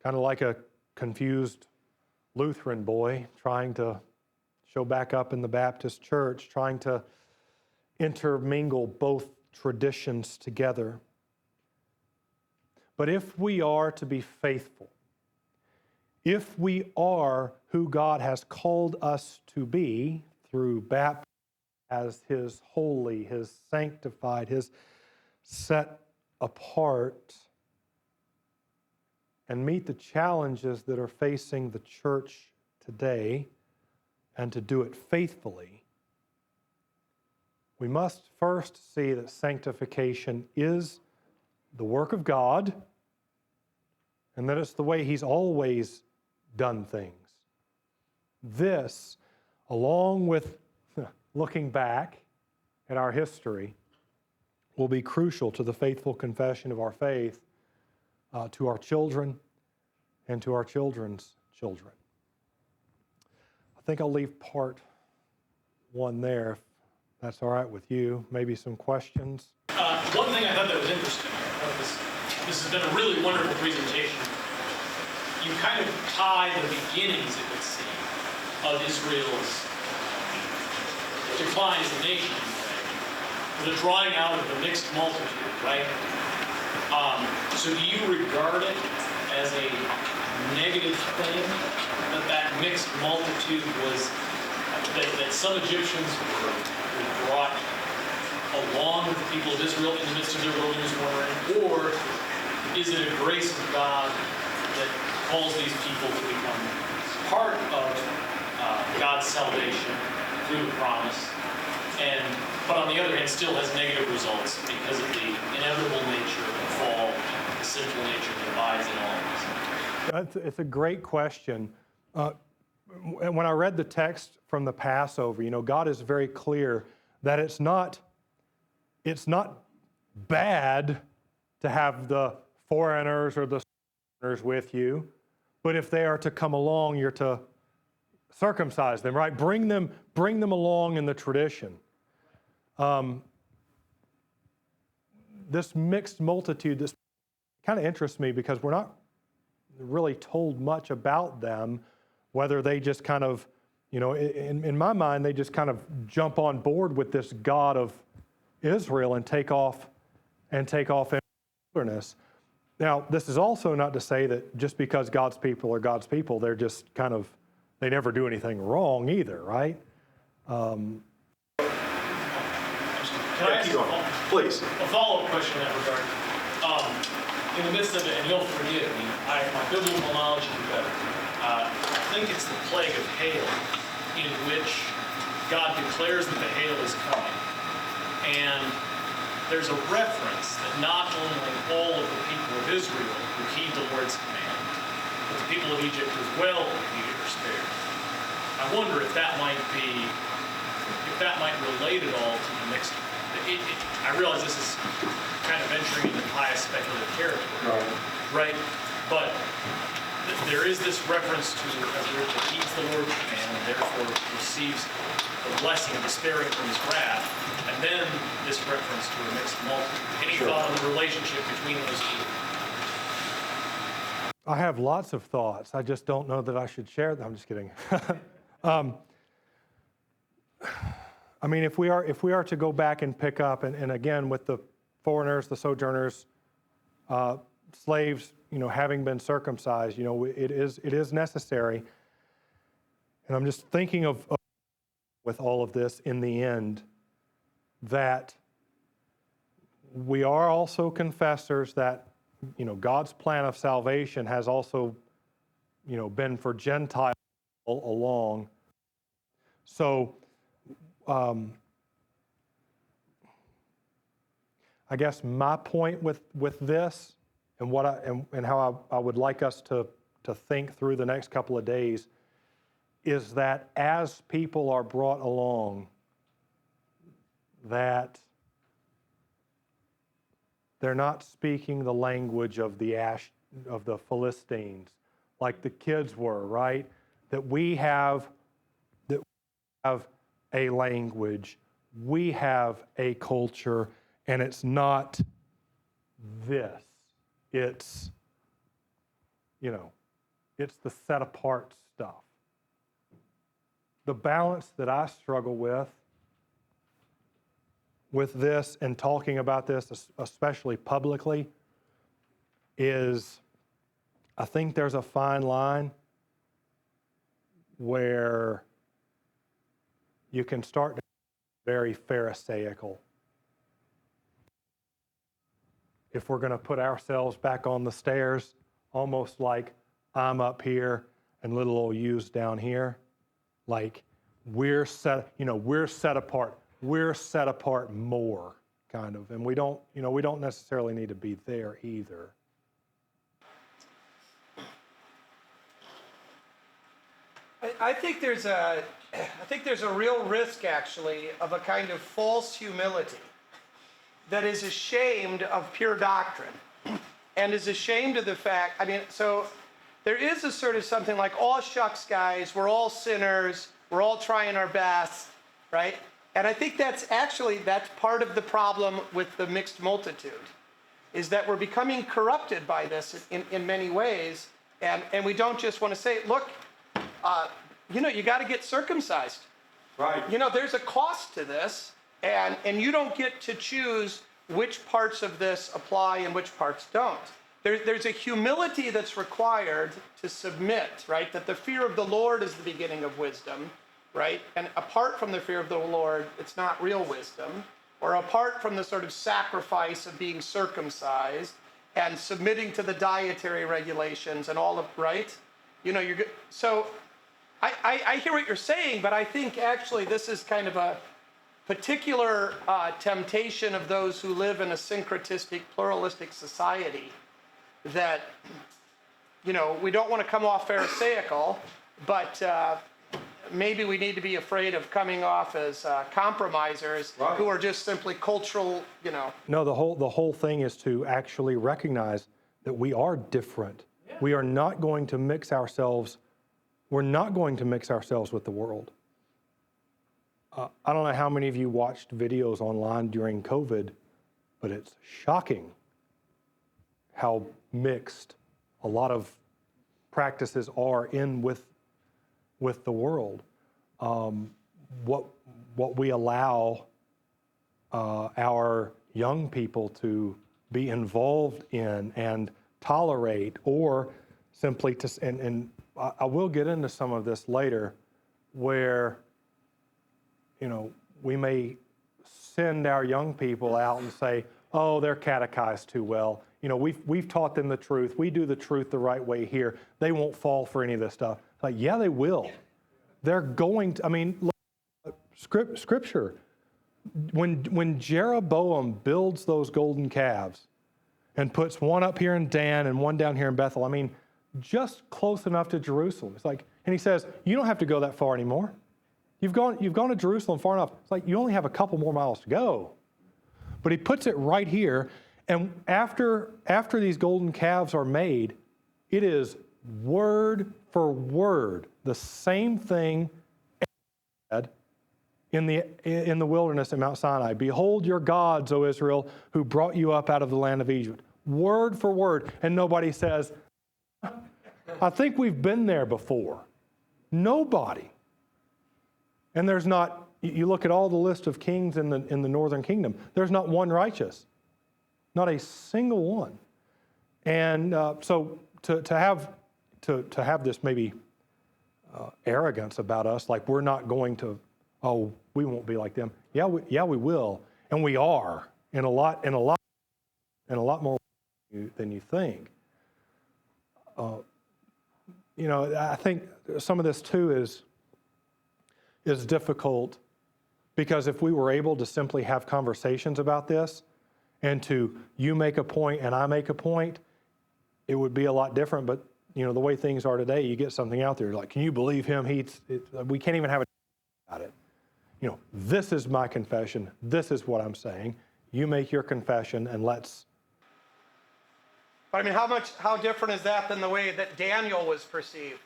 [SPEAKER 1] Kind of like a confused Lutheran boy trying to show back up in the Baptist church, trying to intermingle both traditions together. But if we are to be faithful, if we are who God has called us to be through baptism as his holy, his sanctified, his set apart, and meet the challenges that are facing the church today, and to do it faithfully, we must first see that sanctification is the work of God, and that it's the way he's always done things. This, along with looking back at our history, will be crucial to the faithful confession of our faith to our children and to our children's children. I think I'll leave part one there, if that's all right with you. Maybe some questions.
[SPEAKER 2] One thing I thought that was interesting, this has been a really wonderful presentation. You kind of tie the beginnings, it would seem, of Israel's decline as a nation, the drawing out of the mixed multitude, right? So do you regard it as a negative thing that mixed multitude was, that some Egyptians were brought along with the people of Israel in the midst of their wilderness wandering, or is it a grace of God that calls these people to become part of God's salvation through the promise, but on the other hand still has negative results because of the inevitable nature of the fall, the sinful nature that abides in all of us?
[SPEAKER 1] It's a great question. When I read the text from the Passover, God is very clear that it's not bad to have the foreigners or the sojourners with you, but if they are to come along, you're to circumcise them, right? Bring them along in the tradition. This mixed multitude, this kind of interests me because we're not really told much about them, whether they just kind of, in my mind, they just kind of jump on board with this God of Israel and take off in the wilderness. Now, this is also not to say that just because God's people are God's people, they're just kind of, they never do anything wrong either, right?
[SPEAKER 2] Can I ask
[SPEAKER 1] Please.
[SPEAKER 2] a follow-up question in that regard? In the midst of it, and you'll forgive me, my biblical knowledge is better. I think it's the plague of hail in which God declares that the hail is coming. And there's a reference that not only all of the people of Israel who heed the Lord's command, but the people of Egypt as well who heeded or spared. I wonder if that might relate at all to the mixed. I realize this is kind of venturing into pious speculative territory, right? But there is this reference to a group that heeds the Lord's command and therefore receives the blessing of the sparing from his wrath, and then this reference to a mixed multitude. Any thought on the relationship between those two?
[SPEAKER 1] I have lots of thoughts. I just don't know that I should share them. I'm just kidding. I mean, if we are to go back and pick up, and again, with the foreigners, the sojourners, slaves, having been circumcised, it is necessary. And I'm just thinking of with all of this in the end, that we are also confessors that, God's plan of salvation has also, been for Gentiles along. So, I guess my point with this and and how I would like us to think through the next couple of days is that as people are brought along, that they're not speaking the language of the Philistines like the kids were, right? That we have a language, we have a culture, and it's not this. It's, it's the set apart stuff. The balance that I struggle with this and talking about this, especially publicly, is I think there's a fine line where you can start to be very Pharisaical. If we're going to put ourselves back on the stairs, almost like I'm up here and little old you's down here, like we're set apart. We're set apart more, kind of, and we don't necessarily need to be there either.
[SPEAKER 3] I think there's a real risk, actually, of a kind of false humility that is ashamed of pure doctrine and is ashamed of the fact, so there is a sort of something like, all shucks, guys, we're all sinners, we're all trying our best, right? And I think that's part of the problem with the mixed multitude, is that we're becoming corrupted by this in many ways, and we don't just want to say, look, you got to get circumcised.
[SPEAKER 1] Right.
[SPEAKER 3] There's a cost to this, and you don't get to choose which parts of this apply and which parts don't. There's a humility that's required to submit, right? That the fear of the Lord is the beginning of wisdom, right? And apart from the fear of the Lord, it's not real wisdom. Or apart from the sort of sacrifice of being circumcised and submitting to the dietary regulations and all of, right? So I hear what you're saying, but I think actually this is kind of a particular temptation of those who live in a syncretistic, pluralistic society that, we don't want to come off Pharisaical, but maybe we need to be afraid of coming off as compromisers, right, who are just simply cultural,
[SPEAKER 1] No, the whole thing is to actually recognize that we are different. Yeah. We are not going to mix ourselves we're not going to mix ourselves with the world. I don't know how many of you watched videos online during COVID, but it's shocking how mixed a lot of practices are in with the world. What we allow our young people to be involved in and tolerate, or simply to, and I will get into some of this later, where, you know, we may send our young people out and say, oh, they're catechized too well. You know, we've taught them the truth. We do the truth the right way here. They won't fall for any of this stuff. Like, yeah, they will. They're going to, I mean, look, scripture, when Jeroboam builds those golden calves and puts one up here in Dan and one down here in Bethel, I mean, just close enough to Jerusalem. It's like, and he says, you don't have to go that far anymore. You've gone to Jerusalem far enough. It's like, you only have a couple more miles to go. But he puts it right here. And after these golden calves are made, it is word for word the same thing said in the wilderness at Mount Sinai. Behold your gods, O Israel, who brought you up out of the land of Egypt. Word for word. And nobody says, I think we've been there before. Nobody. And there's not, you look at all the list of kings in the northern kingdom, there's not one righteous. Not a single one. And so to have this maybe arrogance about us, like we're not going to, oh, we won't be like them. Yeah, we will, and we are in a lot more than you think. You know, I think some of this too is difficult, because if we were able to simply have conversations about this, and to you make a point and I make a point, it would be a lot different. But you know, the way things are today, you get something out there like, can you believe him? We can't even have a about it. You know, this is my confession. This is what I'm saying. You make your confession, and let's.
[SPEAKER 3] But I mean, how different is that than the way that Daniel was perceived?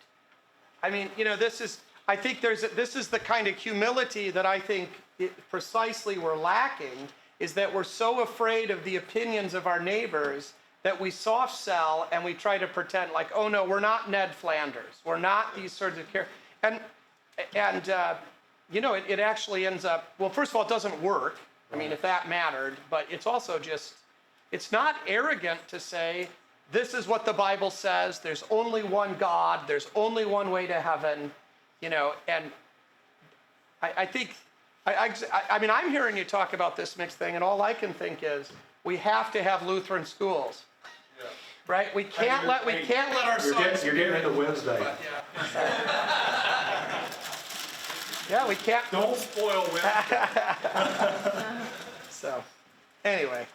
[SPEAKER 3] I mean, you know, this is the kind of humility that I think precisely we're lacking, is that we're so afraid of the opinions of our neighbors that we soft sell and we try to pretend like, oh no, we're not Ned Flanders. We're not these sorts of characters. And you know, it actually ends up, well, first of all, it doesn't work. I mean, if that mattered, but it's also just, it's not arrogant to say, this is what the Bible says. There's only one God. There's only one way to heaven, you know, and I think, I mean, I'm hearing you talk about this mixed thing, and all I can think is we have to have Lutheran schools, right? We can't let our sons.
[SPEAKER 1] You're getting into Wednesday.
[SPEAKER 3] Yeah, we can't.
[SPEAKER 2] Don't spoil Wednesday.
[SPEAKER 3] So, anyway.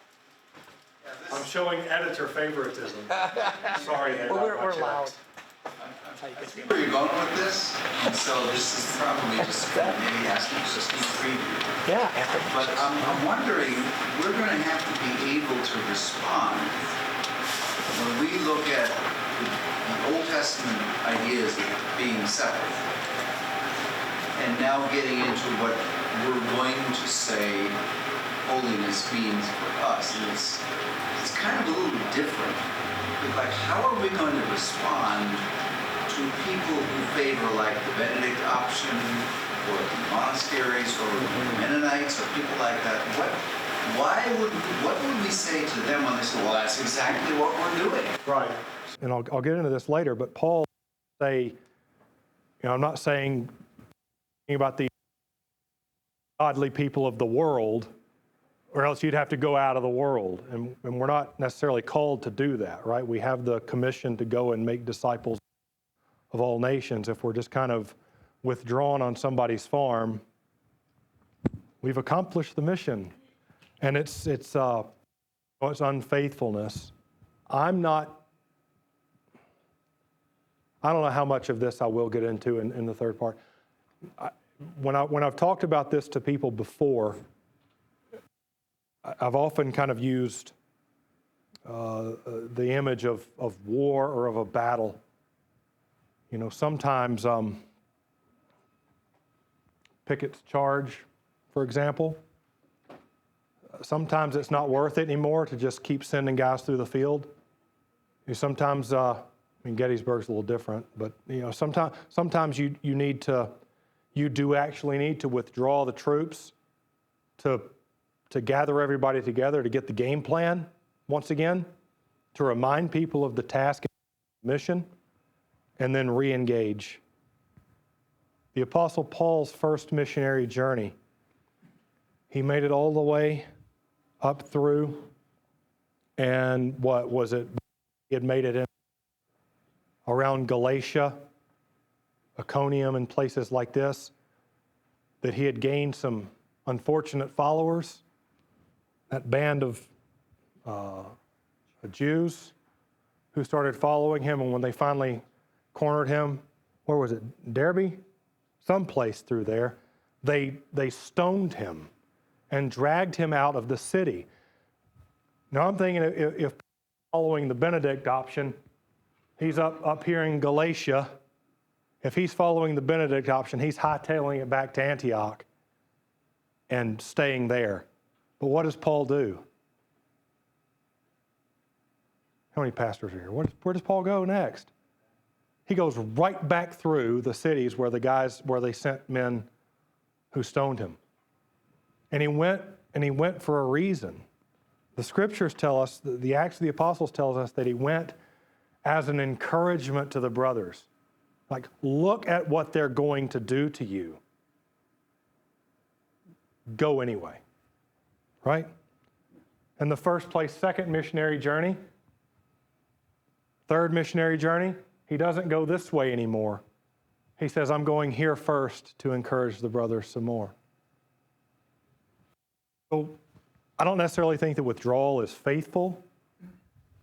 [SPEAKER 1] I'm showing editor favoritism. Sorry, Ed.
[SPEAKER 3] Well, we're loud.
[SPEAKER 4] I see where you're going with this, and so this is probably just maybe asking for a sneak preview.
[SPEAKER 3] Yeah.
[SPEAKER 4] But I'm wondering, we're going to have to be able to respond when we look at the Old Testament ideas being separate, and now getting into what we're going to say holiness means for us. And it's kind of a little different. Like, how are we going to respond to people who favor like the Benedict option, or the monasteries, or Mennonites, or people like that? What would we say to them when they say, well, that's exactly what we're doing?
[SPEAKER 1] Right. And I'll get into this later, but Paul say, you know, I'm not saying about the godly people of the world, or else you'd have to go out of the world. And we're not necessarily called to do that, right? We have the commission to go and make disciples of all nations. If we're just kind of withdrawn on somebody's farm, we've accomplished the mission. And it's unfaithfulness. I don't know how much of this I will get into in the third part. When I've talked about this to people before, I've often kind of used the image of war or of a battle. Sometimes Pickett's charge, for example, sometimes it's not worth it anymore to just keep sending guys through the field. Sometimes, Gettysburg's a little different, but sometimes you do actually need to withdraw the troops to gather everybody together to get the game plan once again, to remind people of the task and mission, and then re-engage. The Apostle Paul's first missionary journey, he made it all the way up through, and what was it? He had made it in around Galatia, Iconium, and places like this, that he had gained some unfortunate followers, that band of Jews who started following him, and when they finally cornered him, where was it, Derby? Someplace through there, they stoned him and dragged him out of the city. Now I'm thinking if following the Benedict option, he's up here in Galatia. If he's following the Benedict option, he's hightailing it back to Antioch and staying there. But what does Paul do? How many pastors are here? Where does Paul go next? He goes right back through the cities where they sent men who stoned him. And he went for a reason. The scriptures tell us, the Acts of the Apostles tells us that he went as an encouragement to the brothers. Like, look at what they're going to do to you. Go anyway. Right? In the first place, second missionary journey, third missionary journey, he doesn't go this way anymore. He says, I'm going here first to encourage the brothers some more. So I don't necessarily think that withdrawal is faithful,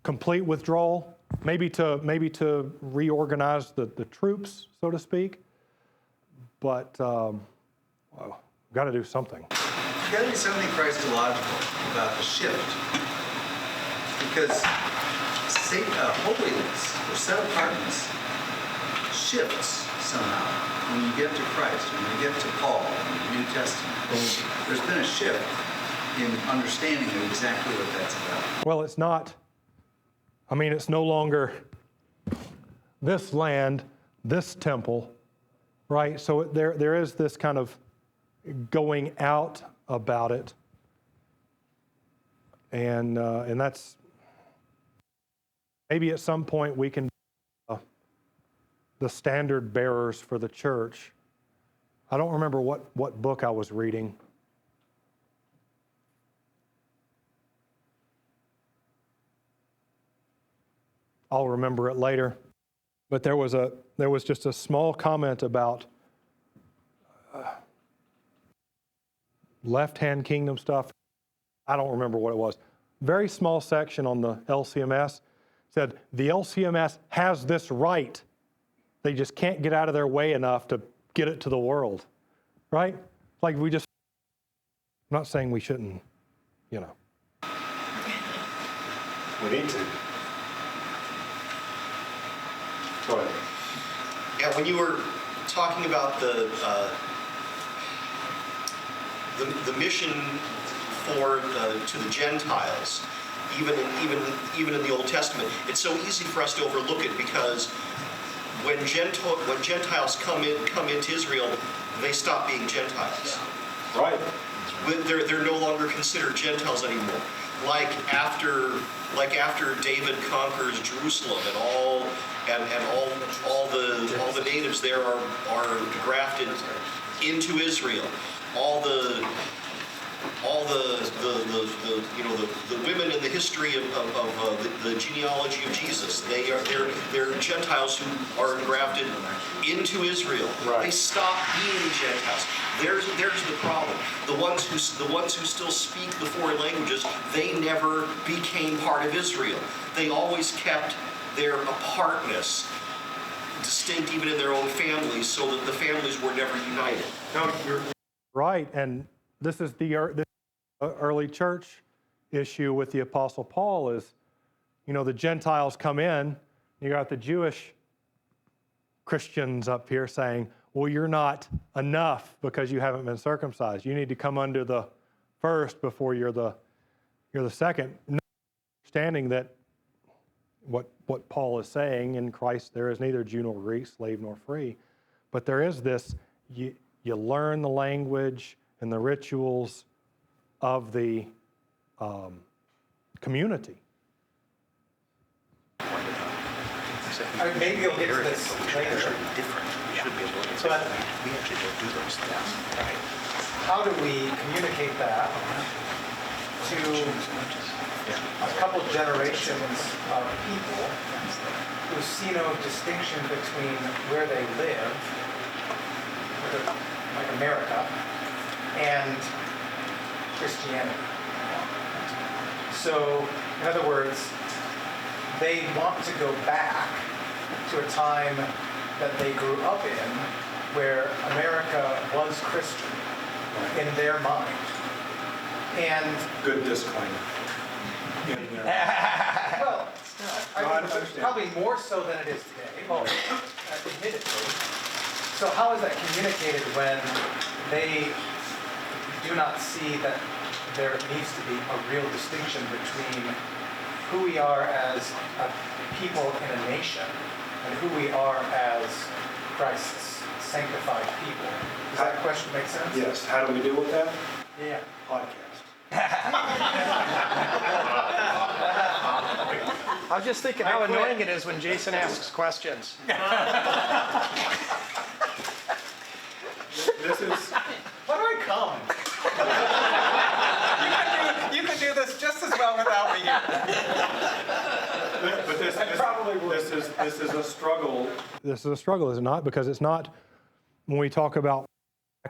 [SPEAKER 1] complete withdrawal, maybe to reorganize the troops, so to speak. But we've got to do something.
[SPEAKER 4] There's got to be something Christological about the shift. Because holiness or set-apartness shifts somehow when you get to Christ, when you get to Paul in the New Testament. There's been a shift in understanding of exactly what that's about.
[SPEAKER 1] Well, it's not, it's no longer this land, this temple, right? So there is this kind of going out about it. And that's, maybe at some point we can be the standard bearers for the church. I don't remember what book I was reading. I'll remember it later. But there was just a small comment about left-hand kingdom stuff. I don't remember what it was. Very small section on the LCMS said, the LCMS has this right. They just can't get out of their way enough to get it to the world, right? Like I'm not saying we shouldn't,
[SPEAKER 5] We need to. Go ahead.
[SPEAKER 6] Yeah, when you were talking about the mission to the Gentiles, even in the Old Testament, it's so easy for us to overlook it because when Gentiles come into Israel, they stop being Gentiles.
[SPEAKER 5] Right.
[SPEAKER 6] They're no longer considered Gentiles anymore. Like after David conquers Jerusalem and all the natives there are grafted into Israel. All the women in the history of the genealogy of Jesus, they're Gentiles who are grafted into Israel.
[SPEAKER 5] Right.
[SPEAKER 6] They stop being Gentiles. There's the problem. The ones who still speak the foreign languages, they never became part of Israel. They always kept their apartness distinct even in their own families, so that the families were never united.
[SPEAKER 1] No, you're right, and this is the early church issue with the Apostle Paul is, the Gentiles come in, you got the Jewish Christians up here saying, well, you're not enough because you haven't been circumcised. You need to come under the first before you're the second. Not understanding that what Paul is saying, in Christ there is neither Jew nor Greek, slave nor free, but there is this, you learn the language and the rituals of the community.
[SPEAKER 7] Maybe you'll get to this later.
[SPEAKER 6] Different. We should be able to.
[SPEAKER 7] But
[SPEAKER 6] We actually don't do those things. Right.
[SPEAKER 7] how do we communicate that to a couple generations of people who see no distinction between where they live, like America, and Christianity? So, in other words, they want to go back to a time that they grew up in where America was Christian in their mind. And
[SPEAKER 5] Good disclaimer.
[SPEAKER 7] well,
[SPEAKER 5] No, I understand.
[SPEAKER 7] probably more so than it is today. Well, admittedly. So how is that communicated when they do not see that there needs to be a real distinction between who we are as a people in a nation and who we are as Christ's sanctified people? Does that question make sense?
[SPEAKER 5] Yes, how do we deal with that?
[SPEAKER 7] Yeah.
[SPEAKER 5] Podcast.
[SPEAKER 3] I was just thinking how annoying it is when Jason asks questions.
[SPEAKER 1] This is,
[SPEAKER 7] Why do I come? you can do this just as well without me here.
[SPEAKER 1] but this is a struggle. This is a struggle, is it not? Because it's not, when we talk about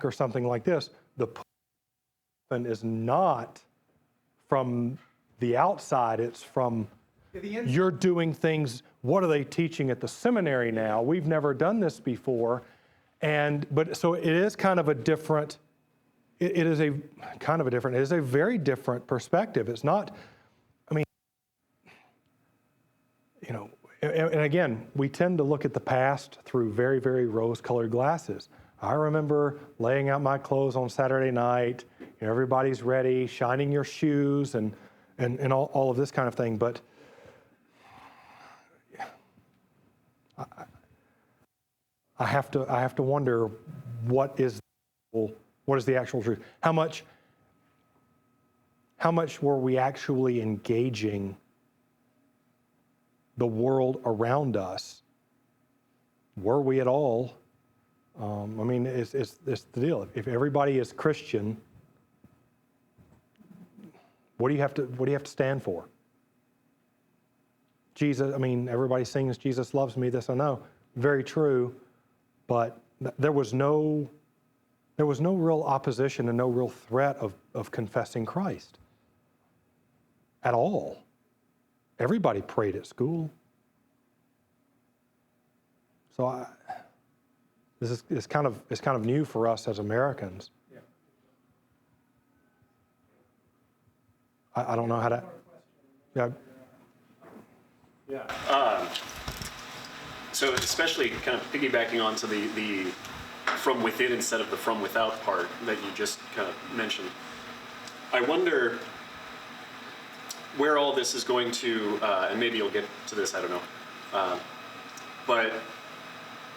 [SPEAKER 1] or something like this, the punishment is not from the outside, it's from you're doing things, what are they teaching at the seminary now? We've never done this before. But so it is kind of a different, it is a very different perspective. It's not, I mean, you know, and again, we tend to look at the past through very, very rose-colored glasses. I remember laying out my clothes on Saturday night, you know, everybody's ready, shining your shoes and all of this kind of thing. But I have to wonder what is the actual truth? How much were we actually engaging the world around us? Were we at all? I mean, it's the deal. If everybody is Christian, what do you have to stand for? Jesus. I mean, everybody sings "Jesus loves me." This I know, very true. But there was no real opposition and no real threat of confessing Christ at all. Everybody prayed at school. So this is kind of new for us as Americans.
[SPEAKER 7] Yeah.
[SPEAKER 1] I don't know how to. Yeah.
[SPEAKER 8] So especially kind of piggybacking onto the from within instead of the from without part that you just kind of mentioned, I wonder where all this is going to, and maybe you'll get to this, I don't know, but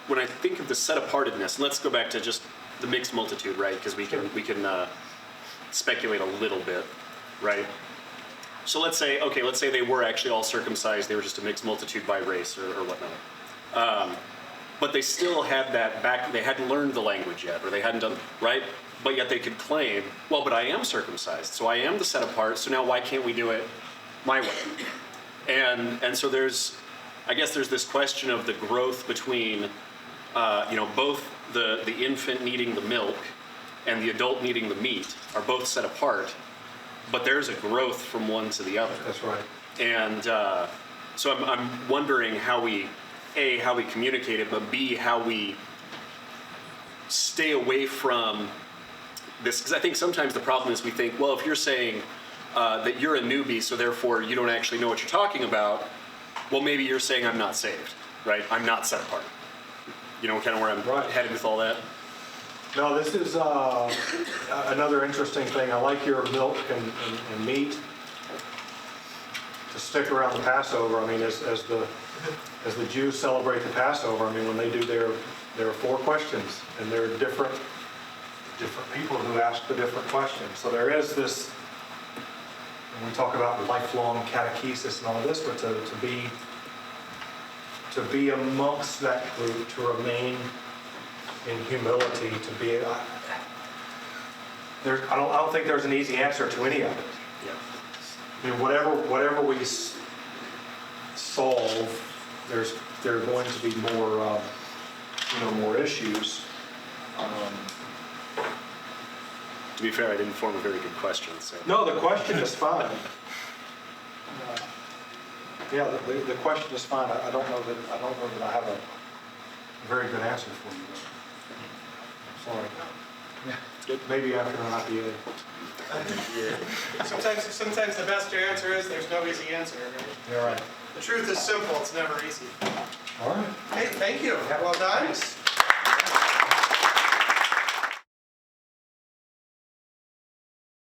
[SPEAKER 8] when I think of the set-apartedness, let's go back to just the mixed multitude, right? Because we can speculate a little bit, right? So let's say they were actually all circumcised, they were just a mixed multitude by race or whatnot. But they still had that back, they hadn't learned the language yet, or they hadn't done, right? But yet they could claim, well, but I am circumcised, so I am the set apart, so now why can't we do it my way? And so I guess there's this question of the growth between, both the infant needing the milk and the adult needing the meat are both set apart, but there's a growth from one to the other.
[SPEAKER 5] That's right.
[SPEAKER 8] And so I'm wondering how we communicate it, but B, how we stay away from this. Because I think sometimes the problem is we think, well, if you're saying that you're a newbie, so therefore you don't actually know what you're talking about, well, maybe you're saying I'm not saved, right? I'm not set apart. You know kind of where I'm
[SPEAKER 1] Right.
[SPEAKER 8] headed with all that?
[SPEAKER 1] No, this is another interesting thing. I like your milk and meat to stick around the Passover. I mean, as the Jews celebrate the Passover, I mean, when they do there are 4 questions, and there are different people who ask the different questions. So there is this, when we talk about lifelong catechesis and all of this, but to be amongst that group, to remain in humility, to be, I don't think there's an easy answer to any of it.
[SPEAKER 8] Yeah.
[SPEAKER 1] I mean, whatever we solve, there are going to be more, more issues.
[SPEAKER 8] To be fair, I didn't form a very good question, so.
[SPEAKER 1] No, the question is fine. Yeah, the question is fine. I don't know that I have a very good answer for you. Sorry. Maybe after an IPA.
[SPEAKER 3] Sometimes the best answer is there's no easy answer, right?
[SPEAKER 1] You're right.
[SPEAKER 3] The truth is simple, it's never easy.
[SPEAKER 1] All right.
[SPEAKER 3] Hey, thank you. Well done.